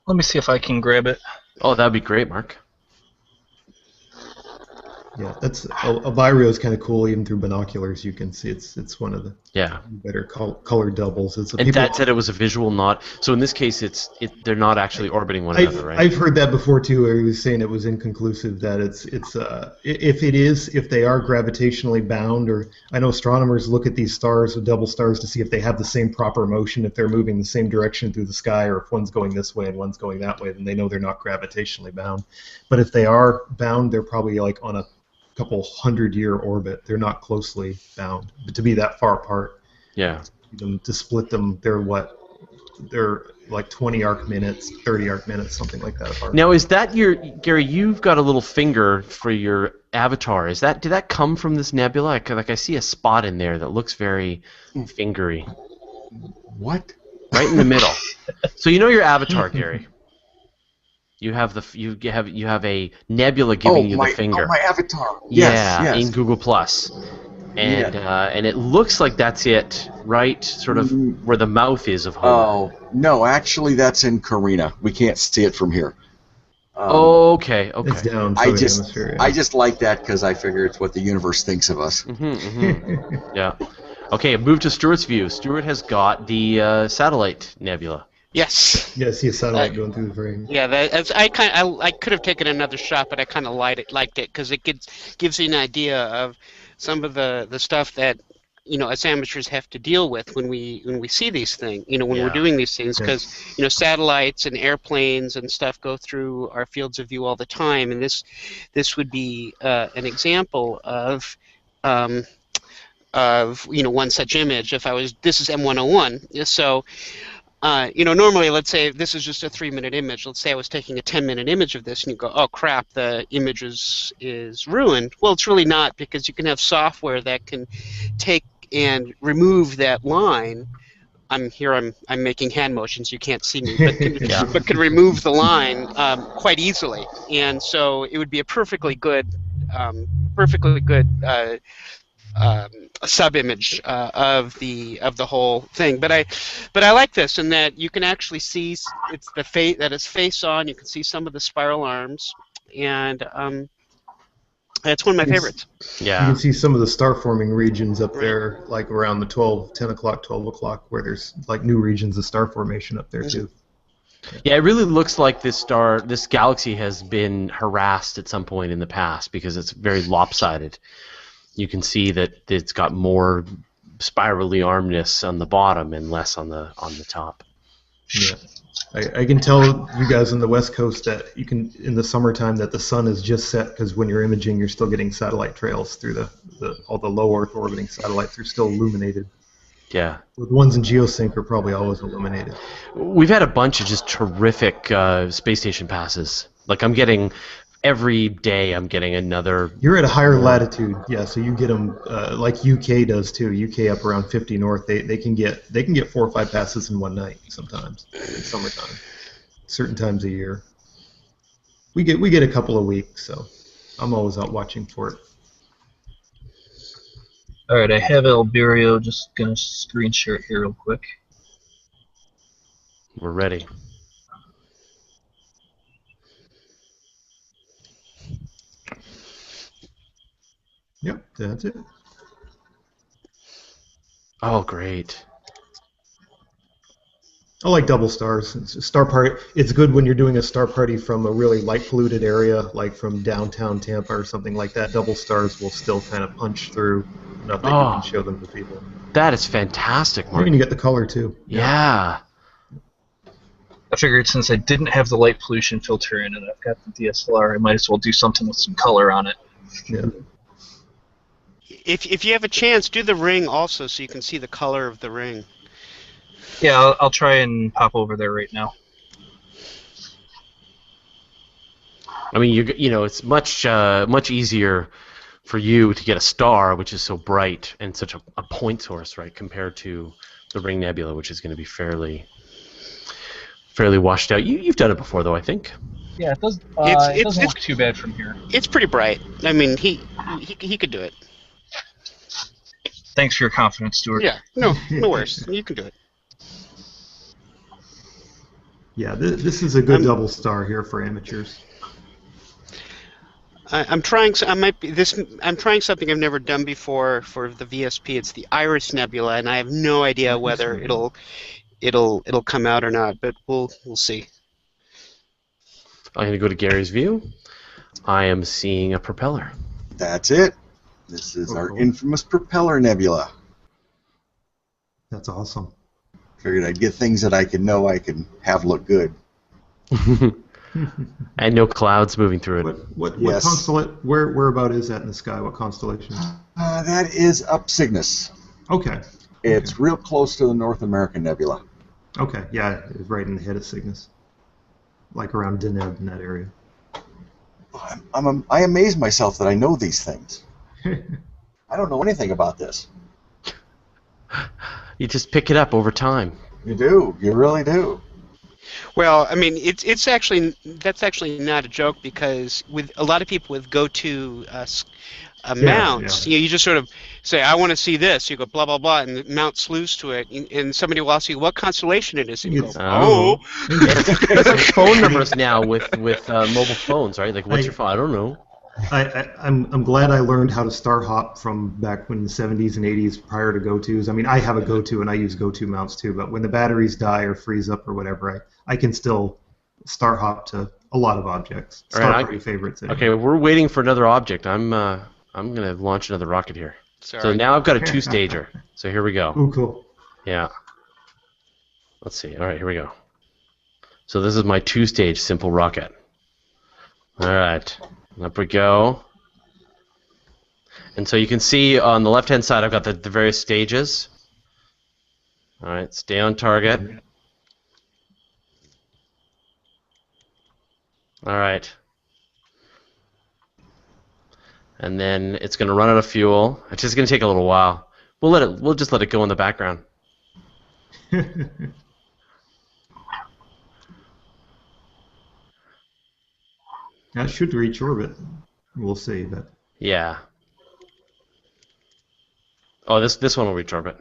Let me see if I can grab it. Oh, that'd be great, Mark. Yeah, that's Alberio is kind of cool. Even through binoculars, you can see it's one of the better color doubles. And that said, it was a visual, not so. In this case, they're not actually orbiting one another, right? I've heard that before too. Where he was saying it was inconclusive. That if they are gravitationally bound, or I know astronomers look at these stars with double stars to see if they have the same proper motion, if they're moving the same direction through the sky, or if one's going this way and one's going that way, then they know they're not gravitationally bound. But if they are bound, they're probably like on a couple 100-year orbit. They're not closely bound. But to be that far apart, to split them, they're like 20 arc minutes, 30 arc minutes, something like that apart. Now, is that Gary? You've got a little finger for your avatar. Did that come from this nebula? Like I see a spot in there that looks very fingery. What? Right in the middle. So you know your avatar, Gary. You have a nebula giving you the finger. Oh, my avatar. Yeah, Yes. in Google Plus. And it looks like that's it, right? Sort of where the mouth is of Homer. Oh, no, actually that's in Carina. We can't see it from here. Okay. It's down. I hemisphere, just like that because I figure it's what the universe thinks of us. Yeah. Okay, move to Stuart's view. Stuart has got the satellite nebula. Yes. Yeah, I see a satellite going through the frame. Yeah, I could have taken another shot, but I kind of liked it because it gives you an idea of some of the stuff that us amateurs have to deal with when we see these things. When we're doing these things, because satellites and airplanes and stuff go through our fields of view all the time, and this would be an example of one such image. This is M101, so. Normally, let's say this is just a 3-minute image. Let's say I was taking a 10-minute image of this, and you go, "Oh crap, the image is ruined." Well, it's really not, because you can have software that can take and remove that line. I'm making hand motions. You can't see me, but can remove the line quite easily, and so it would be a perfectly good sub-image of the whole thing. But I like this in that you can actually see it's face on. You can see some of the spiral arms, and it's one of my favorites. Yeah. You can see some of the star forming regions up there, like around the 10 o'clock, 12 o'clock, where there's like new regions of star formation up there too. Yeah, it really looks like this galaxy has been harassed at some point in the past because it's very lopsided. You can see that it's got more spirally armedness on the bottom and less on the top. Yeah, I can tell you guys on the West Coast that you can, in the summertime, that the sun is just set, because when you're imaging, you're still getting satellite trails through all the low Earth orbiting satellites are still illuminated. Yeah. The ones in geosync are probably always illuminated. We've had a bunch of just terrific space station passes. Like every day I'm getting another. You're at a higher latitude, yeah. So you get them like UK does too. UK up around 50 north, they can get 4 or 5 passes in one night sometimes in summertime. Certain times a year, we get a couple a week. So I'm always out watching for it. All right, I have Alberio. Just gonna screen share it here real quick. We're ready. Yep, that's it. Oh, great. I like double stars. It's good when you're doing a star party from a really light polluted area, like from downtown Tampa or something like that. Double stars will still kind of punch through enough that you can show them to people. That is fantastic, Mark. And you get the color too. Yeah. I figured since I didn't have the light pollution filter in and I've got the DSLR, I might as well do something with some color on it. Yeah. If you have a chance, do the ring also, so you can see the color of the ring. Yeah, I'll try and pop over there right now. I mean, it's much easier for you to get a star, which is so bright and such a point source, right, compared to the Ring Nebula, which is going to be fairly washed out. You've done it before, though, I think. Yeah, it does. It doesn't look too bad from here. It's pretty bright. I mean, he could do it. Thanks for your confidence, Stuart. Yeah, no worries. You can do it. Yeah, this is a good double star here for amateurs. I'm trying something I've never done before for the VSP. It's the Iris Nebula, and I have no idea whether it'll come out or not. But we'll see. I'm going to go to Gary's view. I am seeing a propeller. That's it. This is our infamous propeller nebula. That's awesome. Figured I'd get things that I can have look good. And no clouds moving through it. What constellation? Where about is that in the sky? What constellation? That is up Cygnus. Okay. It's real close to the North American Nebula. Okay, yeah, it's right in the head of Cygnus, like around Deneb in that area. I amaze myself that I know these things. I don't know anything about this. You just pick it up over time. You do. You really do. Well, I mean, it's actually that's actually not a joke because with a lot of people with go-to mounts, you just sort of say, "I want to see this." You go blah blah blah, and the mount slews to it, and somebody will ask you what constellation it is, and you go, "Oh." It's like phone numbers now with mobile phones, right? Like, what's your phone? I don't know. I'm glad I learned how to star hop from back when the 70s and 80s prior to go-tos. I mean, I have a go-to and I use go-to mounts too, but when the batteries die or freeze up or whatever, I can still star hop to a lot of objects. Star party favorites. Anyway. Okay, we're waiting for another object. I'm gonna launch another rocket here. Sorry. So now I've got a two-stager. So here we go. Ooh, cool. Yeah. Let's see. All right, here we go. So this is my two-stage simple rocket. All right. Up we go. And so you can see on the left-hand side I've got the various stages. All right, stay on target. All right. And then it's going to run out of fuel. It's just going to take a little while. We'll just let it go in the background. That should reach orbit. We'll see, but yeah. Oh, this one will reach orbit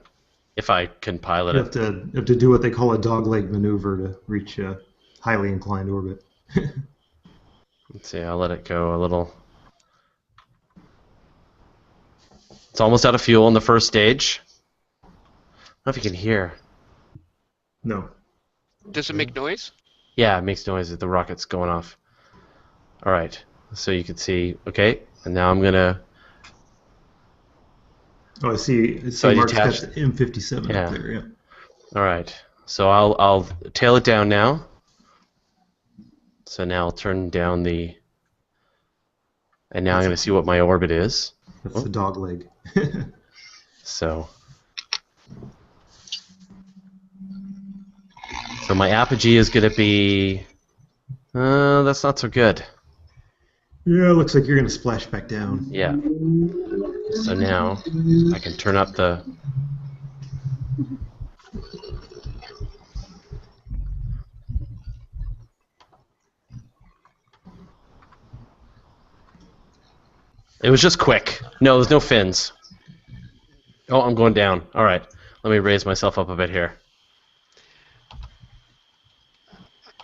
if I can pilot it. You have to do what they call a dogleg maneuver to reach a highly inclined orbit. Let's see. I'll let it go a little. It's almost out of fuel in the first stage. I don't know if you can hear. No. Does it make noise? Yeah, it makes noise as the rocket's going off. All right, so you can see, okay, and now I'm gonna. Oh, I see. So Mark's got attached- the M57 Yeah. up there. Yeah. All right, so I'll tail it down now. So now I'll turn down the. And now I'm gonna see what my orbit is. That's the dog leg. So my apogee is gonna be. That's not so good. Yeah, looks like you're gonna splash back down. Yeah. So now I can turn up the. It was just quick. No, there's no fins. Oh, I'm going down. All right. Let me raise myself up a bit here.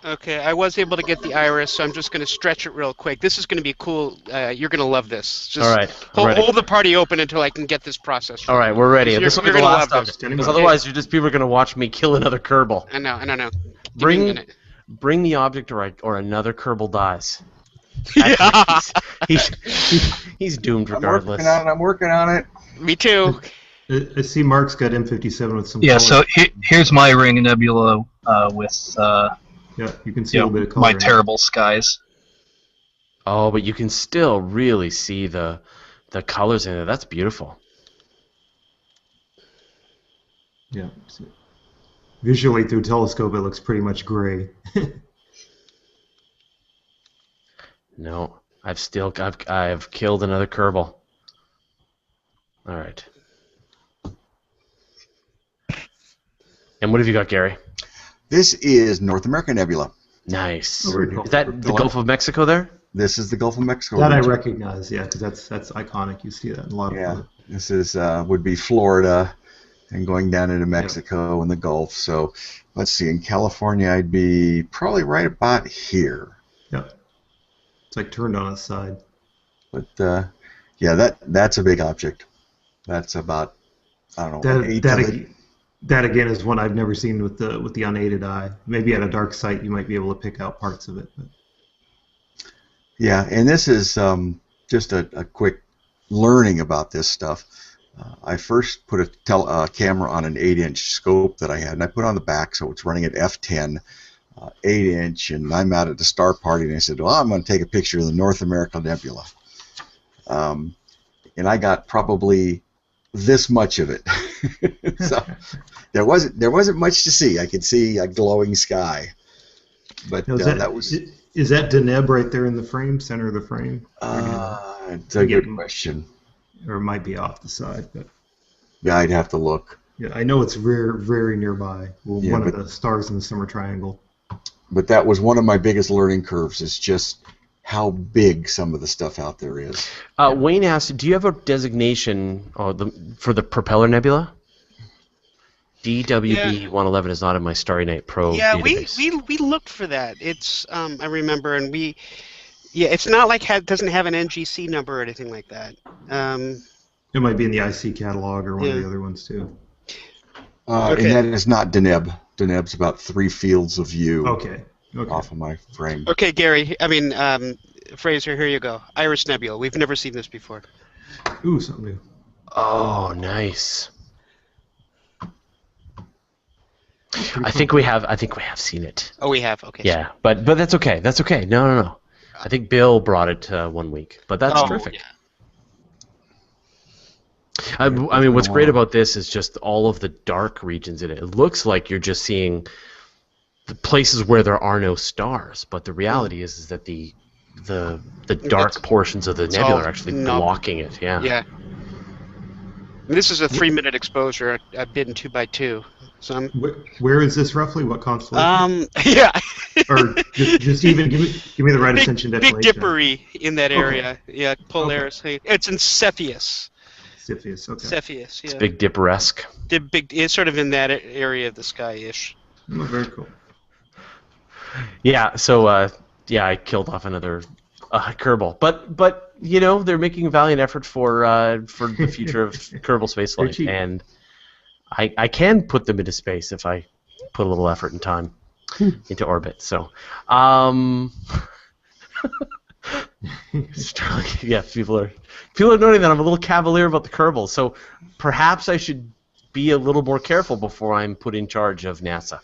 Okay, I was able to get the iris, so I'm just going to stretch it real quick. This is going to be cool. You're going to love this. Just All right. I'm ready. hold the party open until I can get this process. All right, we're ready. You're- This will be you're the gonna last love this. object, because otherwise people are going to watch me kill another Kerbal. I know. Give me a minute. Bring the object or another Kerbal dies. Yeah. He's doomed I'm regardless. working on it. Me too. I see Mark's got M57 with some. Yeah, color. so here's my ring nebula with Yeah, you can see a little bit of color. my in it. terrible skies. Oh, but you can still really see the colors in it. That's beautiful. Yeah. Visually through telescope, it looks pretty much gray. No, I've killed another Kerbal. All right. And what have you got, Gary? This is North American Nebula. Nice. Oh, very cool. Is that the Gulf of Mexico there? This is the Gulf of Mexico. That I region. recognize, yeah, because that's iconic. You see that in a lot of. Yeah, this is would be Florida, and going down into Mexico and the Gulf. So, let's see. In California, I'd be probably right about here. Yeah. It's like turned on its side. But yeah, that's a big object. That's about I don't know. That again is one I've never seen with the unaided eye. Maybe at a dark site you might be able to pick out parts of it. But. Yeah, and this is just a quick learning about this stuff. I first put a camera on an 8-inch scope that I had, and I put it on the back so it's running at f10, 8-inch, and I'm out at the star party, and I said, well, I'm going to take a picture of the North American Nebula. And I got probably this much of it. So there wasn't much to see. I could see a glowing sky, but Now, that was. is that Deneb right there in the frame, center of the frame? It's a good question. Or it might be off the side, but Yeah, I'd have to look. yeah, I know it's very, very nearby. Well, Yeah, one of the stars in the summer triangle. But that was one of my biggest learning curves. Is just how big some of the stuff out there is. Wayne asked, do you have a designation for the Propeller Nebula? DWB-111 is not in my Starry Night Pro database. we looked for that. It's I remember, and it's not like doesn't have an NGC number or anything like that. It might be in the IC catalog or one of the other ones too. And that is not Deneb. Deneb's about 3 fields of view off of my frame. Okay, Gary. Fraser, here you go. Iris Nebula. We've never seen this before. Ooh, something new. Oh, nice. I think we have seen it. Oh, we have. Okay. Yeah, but that's okay. That's okay. No. I think Bill brought it 1 week, but that's terrific. Yeah. I mean, what's great about this is just all of the dark regions in it. It looks like you're just seeing the places where there are no stars, but the reality is that the dark portions of the nebula are actually blocking it. Yeah. Yeah. This is a 3-minute exposure. I've been 2x2. So where is this roughly? What constellation? Yeah. Or just even give me the right ascension definition. Big Dippery in that area. Yeah, Polaris. Okay. It's in Cepheus. Cepheus, okay. Cepheus, yeah. It's Big Dipper-esque. It's sort of in that area of the sky-ish. Oh, very cool. Yeah, so I killed off another Kerbal, but you know they're making a valiant effort for the future of Kerbal spaceflight, and I can put them into space if I put a little effort and time into orbit. So, Sterling, yeah, people are noting that I'm a little cavalier about the Kerbal, so perhaps I should be a little more careful before I'm put in charge of NASA.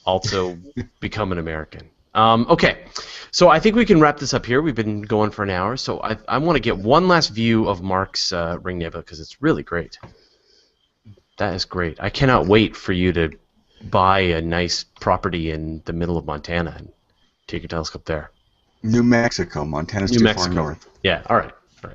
Also, become an American. Okay, so I think we can wrap this up here. We've been going for an hour, so I want to get one last view of Mark's Ring Nebula because it's really great. That is great. I cannot wait for you to buy a nice property in the middle of Montana and take your telescope there. New Mexico. Montana's too far north. Yeah, all right.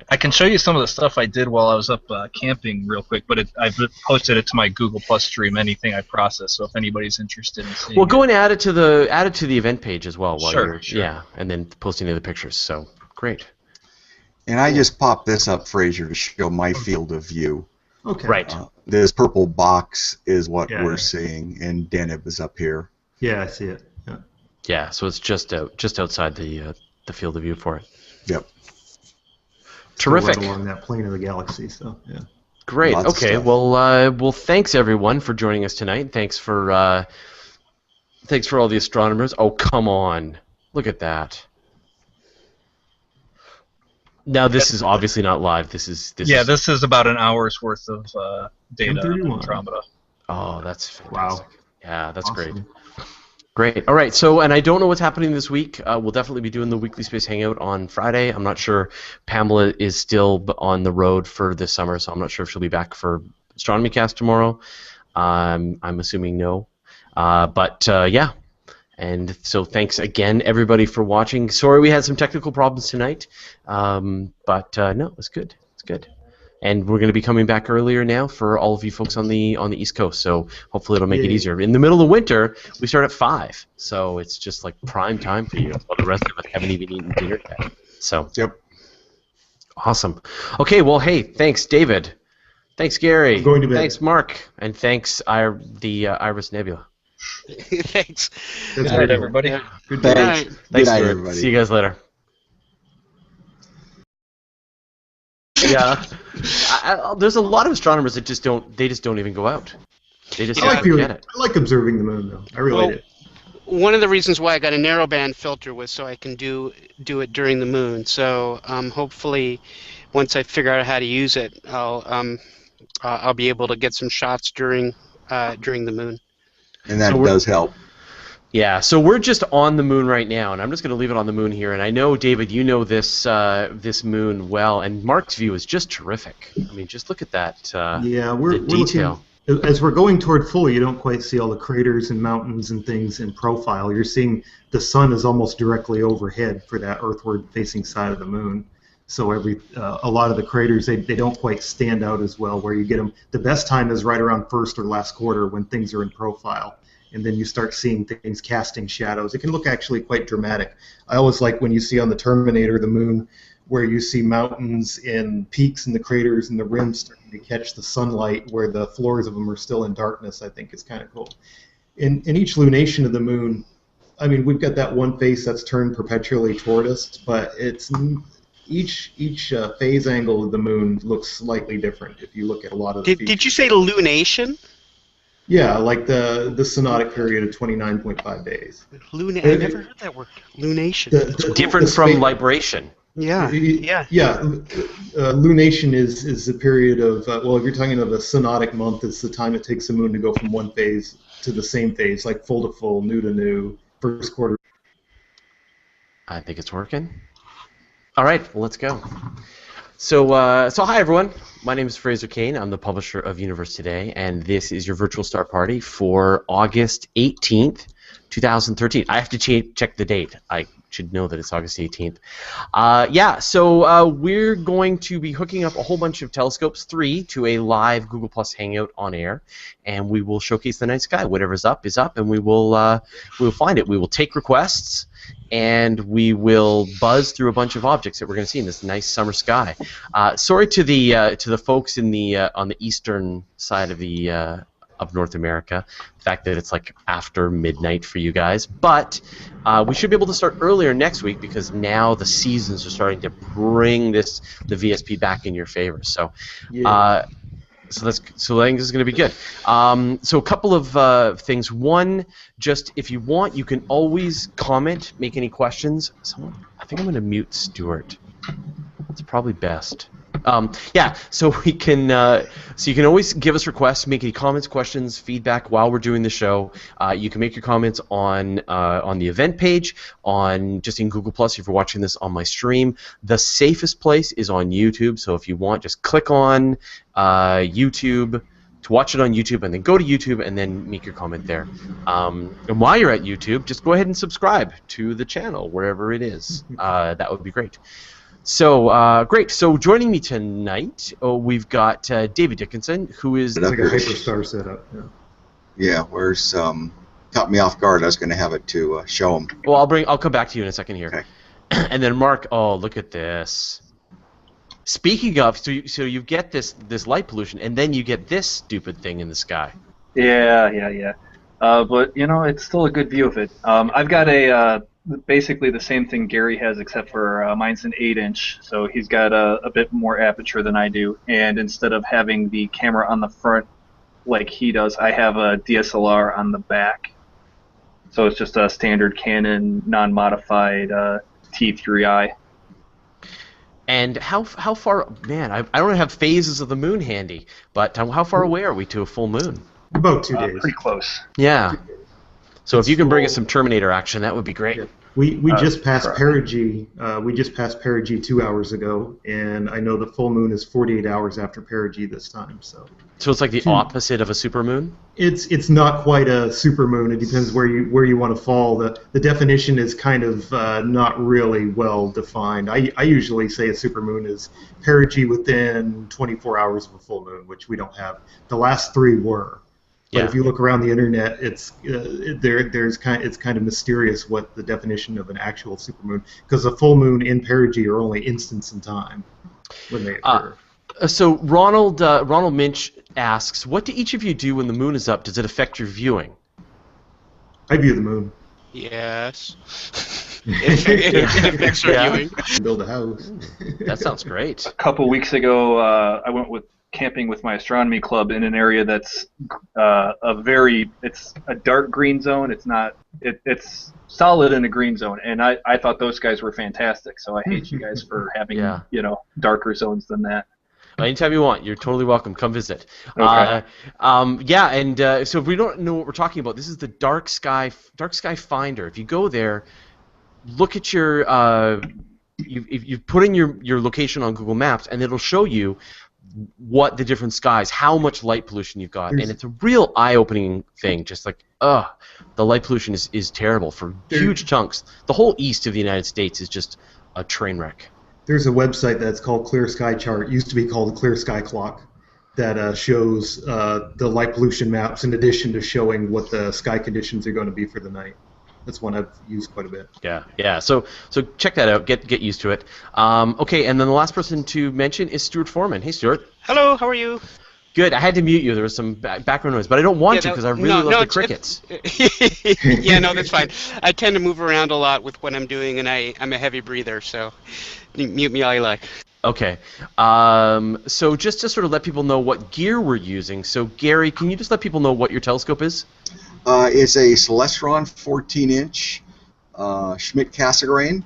I can show you some of the stuff I did while I was up camping real quick, but I've posted it to my Google Plus stream, anything I process, so if anybody's interested in seeing go and add it to the event page as well. Sure. Yeah, and then post any of the pictures. So, great. And I just popped this up, Fraser, to show my field of view. Okay. Right. This purple box is what we're seeing, and Deneb is up here. Yeah, I see it. Yeah. Yeah, so it's just outside the field of view for it. Yep. Terrific. Right along that plane of the galaxy, so yeah. Great. Lots of okay. stuff. Well, thanks everyone for joining us tonight. Thanks for all the astronomers. Oh, come on! Look at that. Now this is obviously not live. This is about an hour's worth of data on 31. Andromeda. Oh, that's fantastic. Wow. Yeah, that's Awesome. great. Great. All right. So, and I don't know what's happening this week. We'll definitely be doing the weekly space hangout on Friday. I'm not sure. Pamela is still on the road for this summer, so I'm not sure if she'll be back for Astronomy Cast tomorrow. I'm assuming no. But yeah. And so thanks again, everybody, for watching. Sorry we had some technical problems tonight, but no, it's good. It's good. And we're going to be coming back earlier now for all of you folks on the East Coast. So hopefully it'll make it easier. In the middle of winter, we start at 5, so it's just like prime time for you. While the rest of us haven't even eaten dinner yet. So Yep. Awesome. Okay. Well, hey, thanks, David. Thanks, Gary. I'm going to bed. Thanks, Mark. And thanks, the Iris Nebula. Thanks. That's Good very night, cool. everybody. Yeah. Good Thanks. night. Good Thanks, night, Stuart. everybody. See you guys later. Yeah. There's a lot of astronomers that just don't even go out. They just I don't get it. I like observing the moon, though. I really do. One of the reasons why I got a narrowband filter was so I can do it during the moon. So hopefully, once I figure out how to use it, I'll be able to get some shots during the moon. And that So does help. Yeah, so we're just on the moon right now, and I'm just going to leave it on the moon here. And I know, David, you know this moon well, and Mark's view is just terrific. I mean, just look at that, Yeah, the we're detail. looking as we're going toward full. You don't quite see all the craters and mountains and things in profile. You're seeing the sun is almost directly overhead for that earthward-facing side of the moon. So a lot of the craters they don't quite stand out as well. Where you get them, the best time is right around first or last quarter when things are in profile, and then you start seeing things casting shadows. It can look actually quite dramatic. I always like when you see on the Terminator the moon, where you see mountains and peaks and the craters and the rims starting to catch the sunlight where the floors of them are still in darkness. I think is kind of cool. In each lunation of the moon, I mean, we've got that one face that's turned perpetually toward us, but it's each phase angle of the moon looks slightly different if you look at a lot of the features. Did you say lunation? Yeah, like the synodic period of 29.5 days. I never heard that word. Lunation. Different from libration. Yeah. Lunation is the period of, well, if you're talking of a synodic month, it's the time it takes the moon to go from one phase to the same phase, like full to full, new to new, first quarter. I think it's working. All right, well, let's go. So hi everyone. My name is Fraser Kane. I'm the publisher of Universe Today, and this is your virtual start party for August 18th, 2013. I have to check the date. I should know that it's August 18th. So we're going to be hooking up a whole bunch of telescopes, 3, to a live Google Plus Hangout on air, and we will showcase the night sky. Whatever's up is up, and we will find it. We will take requests, and we will buzz through a bunch of objects that we're going to see in this nice summer sky. Sorry to the folks in the on the eastern side of North America, the fact that it's like after midnight for you guys, but we should be able to start earlier next week because now the seasons are starting to bring the VSP back in your favor. So. Yeah. So I think this is going to be good. So a couple of things. One, just if you want, you can always comment, make any questions. I think I'm going to mute Stuart. That's probably best. So we can. So you can always give us requests, make any comments, questions, feedback while we're doing the show. You can make your comments on the event page, just in Google Plus. If you're watching this on my stream, the safest place is on YouTube. So if you want, just click on YouTube to watch it on YouTube, and then go to YouTube and then make your comment there. And while you're at YouTube, just go ahead and subscribe to the channel wherever it is. That would be great. So, great. So joining me tonight, we've got David Dickinson, who is... It's like a hyperstar setup. Yeah, where's... caught me off guard. I was going to have it to show him. Well, I'll come back to you in a second here. Okay. And then Mark, oh, look at this. Speaking of, so you get this light pollution, and then you get this stupid thing in the sky. Yeah. But, it's still a good view of it. I've got basically the same thing Gary has, except for mine's an 8-inch, so he's got a bit more aperture than I do. And instead of having the camera on the front like he does, I have a DSLR on the back. So it's just a standard Canon, non-modified T3i. And how far? Man, I don't have phases of the moon handy, but how far away are we to a full moon? About 2 days. Pretty close. Yeah. So if you can bring us some Terminator action, that would be great. Yeah. We just passed perigee. We just passed perigee 2 hours ago, and I know the full moon is 48 hours after perigee this time. So it's like the opposite of a supermoon. It's not quite a supermoon. It depends where you want to fall. The definition is kind of not really well defined. I usually say a supermoon is perigee within 24 hours of a full moon, which we don't have. The last 3 were. But if you look around the internet, it's kind of mysterious what the definition of an actual supermoon, because a full moon in perigee are only instants in time when they occur. So Ronald Minch asks, what do each of you do when the moon is up? Does it affect your viewing? I view the moon. Yes. It affects your viewing. Build a house. That sounds great. A couple weeks ago, I went camping with my astronomy club in an area that's it's a dark green zone. It's solid in a green zone, and I thought those guys were fantastic. So I hate you guys for having darker zones than that. Anytime you want, you're totally welcome. Come visit. Okay. So if we don't know what we're talking about, this is the Dark Sky Finder. If you go there, look at your you put in your location on Google Maps, and it'll show you what the different skies, how much light pollution you've got, and it's a real eye-opening thing. Just like, the light pollution is terrible for huge chunks. The whole east of the United States is just a train wreck. There's a website that's called Clear Sky Chart. It used to be called the Clear Sky Clock, that shows the light pollution maps in addition to showing what the sky conditions are going to be for the night. That's one I've used quite a bit. Yeah. So check that out. Get used to it. Okay, and then the last person to mention is Stuart Foreman. Hey, Stuart. Hello, how are you? Good. I had to mute you. There was some background noise, but I don't want to because I really love the crickets. Yeah, no, that's fine. I tend to move around a lot with what I'm doing, and I'm a heavy breather, so mute me all you like. Okay. So just to sort of let people know what gear we're using. So Gary, can you just let people know what your telescope is? It's a Celestron 14-inch Schmidt-Cassegrain,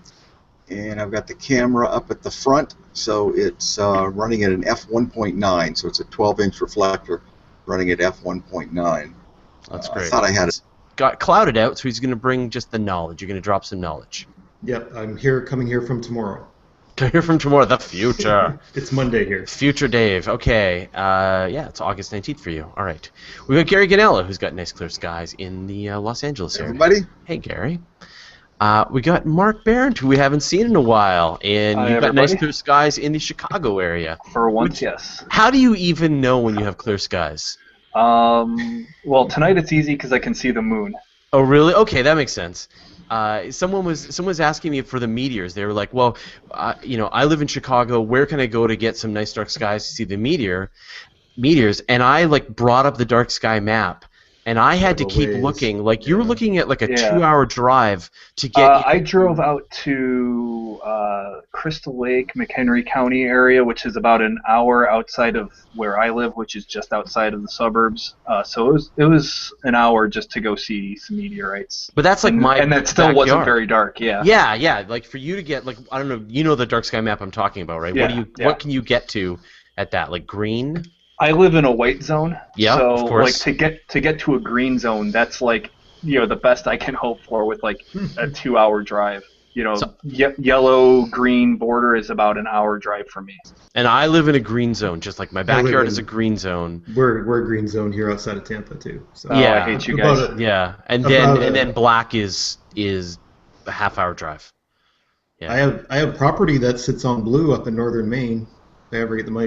and I've got the camera up at the front, so it's running at an f1.9, so it's a 12-inch reflector running at f1.9. That's great. I thought I had it. Got clouded out, so he's going to bring just the knowledge. You're going to drop some knowledge. Yep, I'm coming here from tomorrow. Here from tomorrow, the future. It's Monday here. Future Dave. Okay. It's August 19th for you. All right. We've got Gary Ganella, who's got nice clear skies in the Los Angeles area. Everybody? Hey, Gary. We got Mark Behrendt, who we haven't seen in a while, and Hi, you've got nice everybody. clear skies in the Chicago area. For once, yes. How do you even know when you have clear skies? Well, tonight it's easy because I can see the moon. Oh, really? Okay, that makes sense. Someone was asking me for the meteors. They were like, "Well, I live in Chicago. Where can I go to get some nice dark skies to see the meteors?" And I brought up the dark sky map, and I had to keep looking. Like you were looking at like a 2-hour drive to get. I drove out to Crystal Lake, McHenry County area, which is about an hour outside of where I live, which is just outside of the suburbs. So it was an hour just to go see some meteorites. But that's like and that still backyard. wasn't very dark. Yeah. Yeah. Like for you to get I don't know, the dark sky map I'm talking about, right? Yeah, What can you get to at that? Like green? I live in a white zone. Yeah, so of course. to get to a green zone, that's the best I can hope for with a 2-hour drive. Yellow green border is about an hour drive for me. And I live in a green zone, just like my backyard is a green zone. We're a green zone here outside of Tampa too. So. Yeah, I hate you guys. Yeah, and then black is a half-hour drive. Yeah. I have property that sits on blue up in northern Maine. If I ever get the money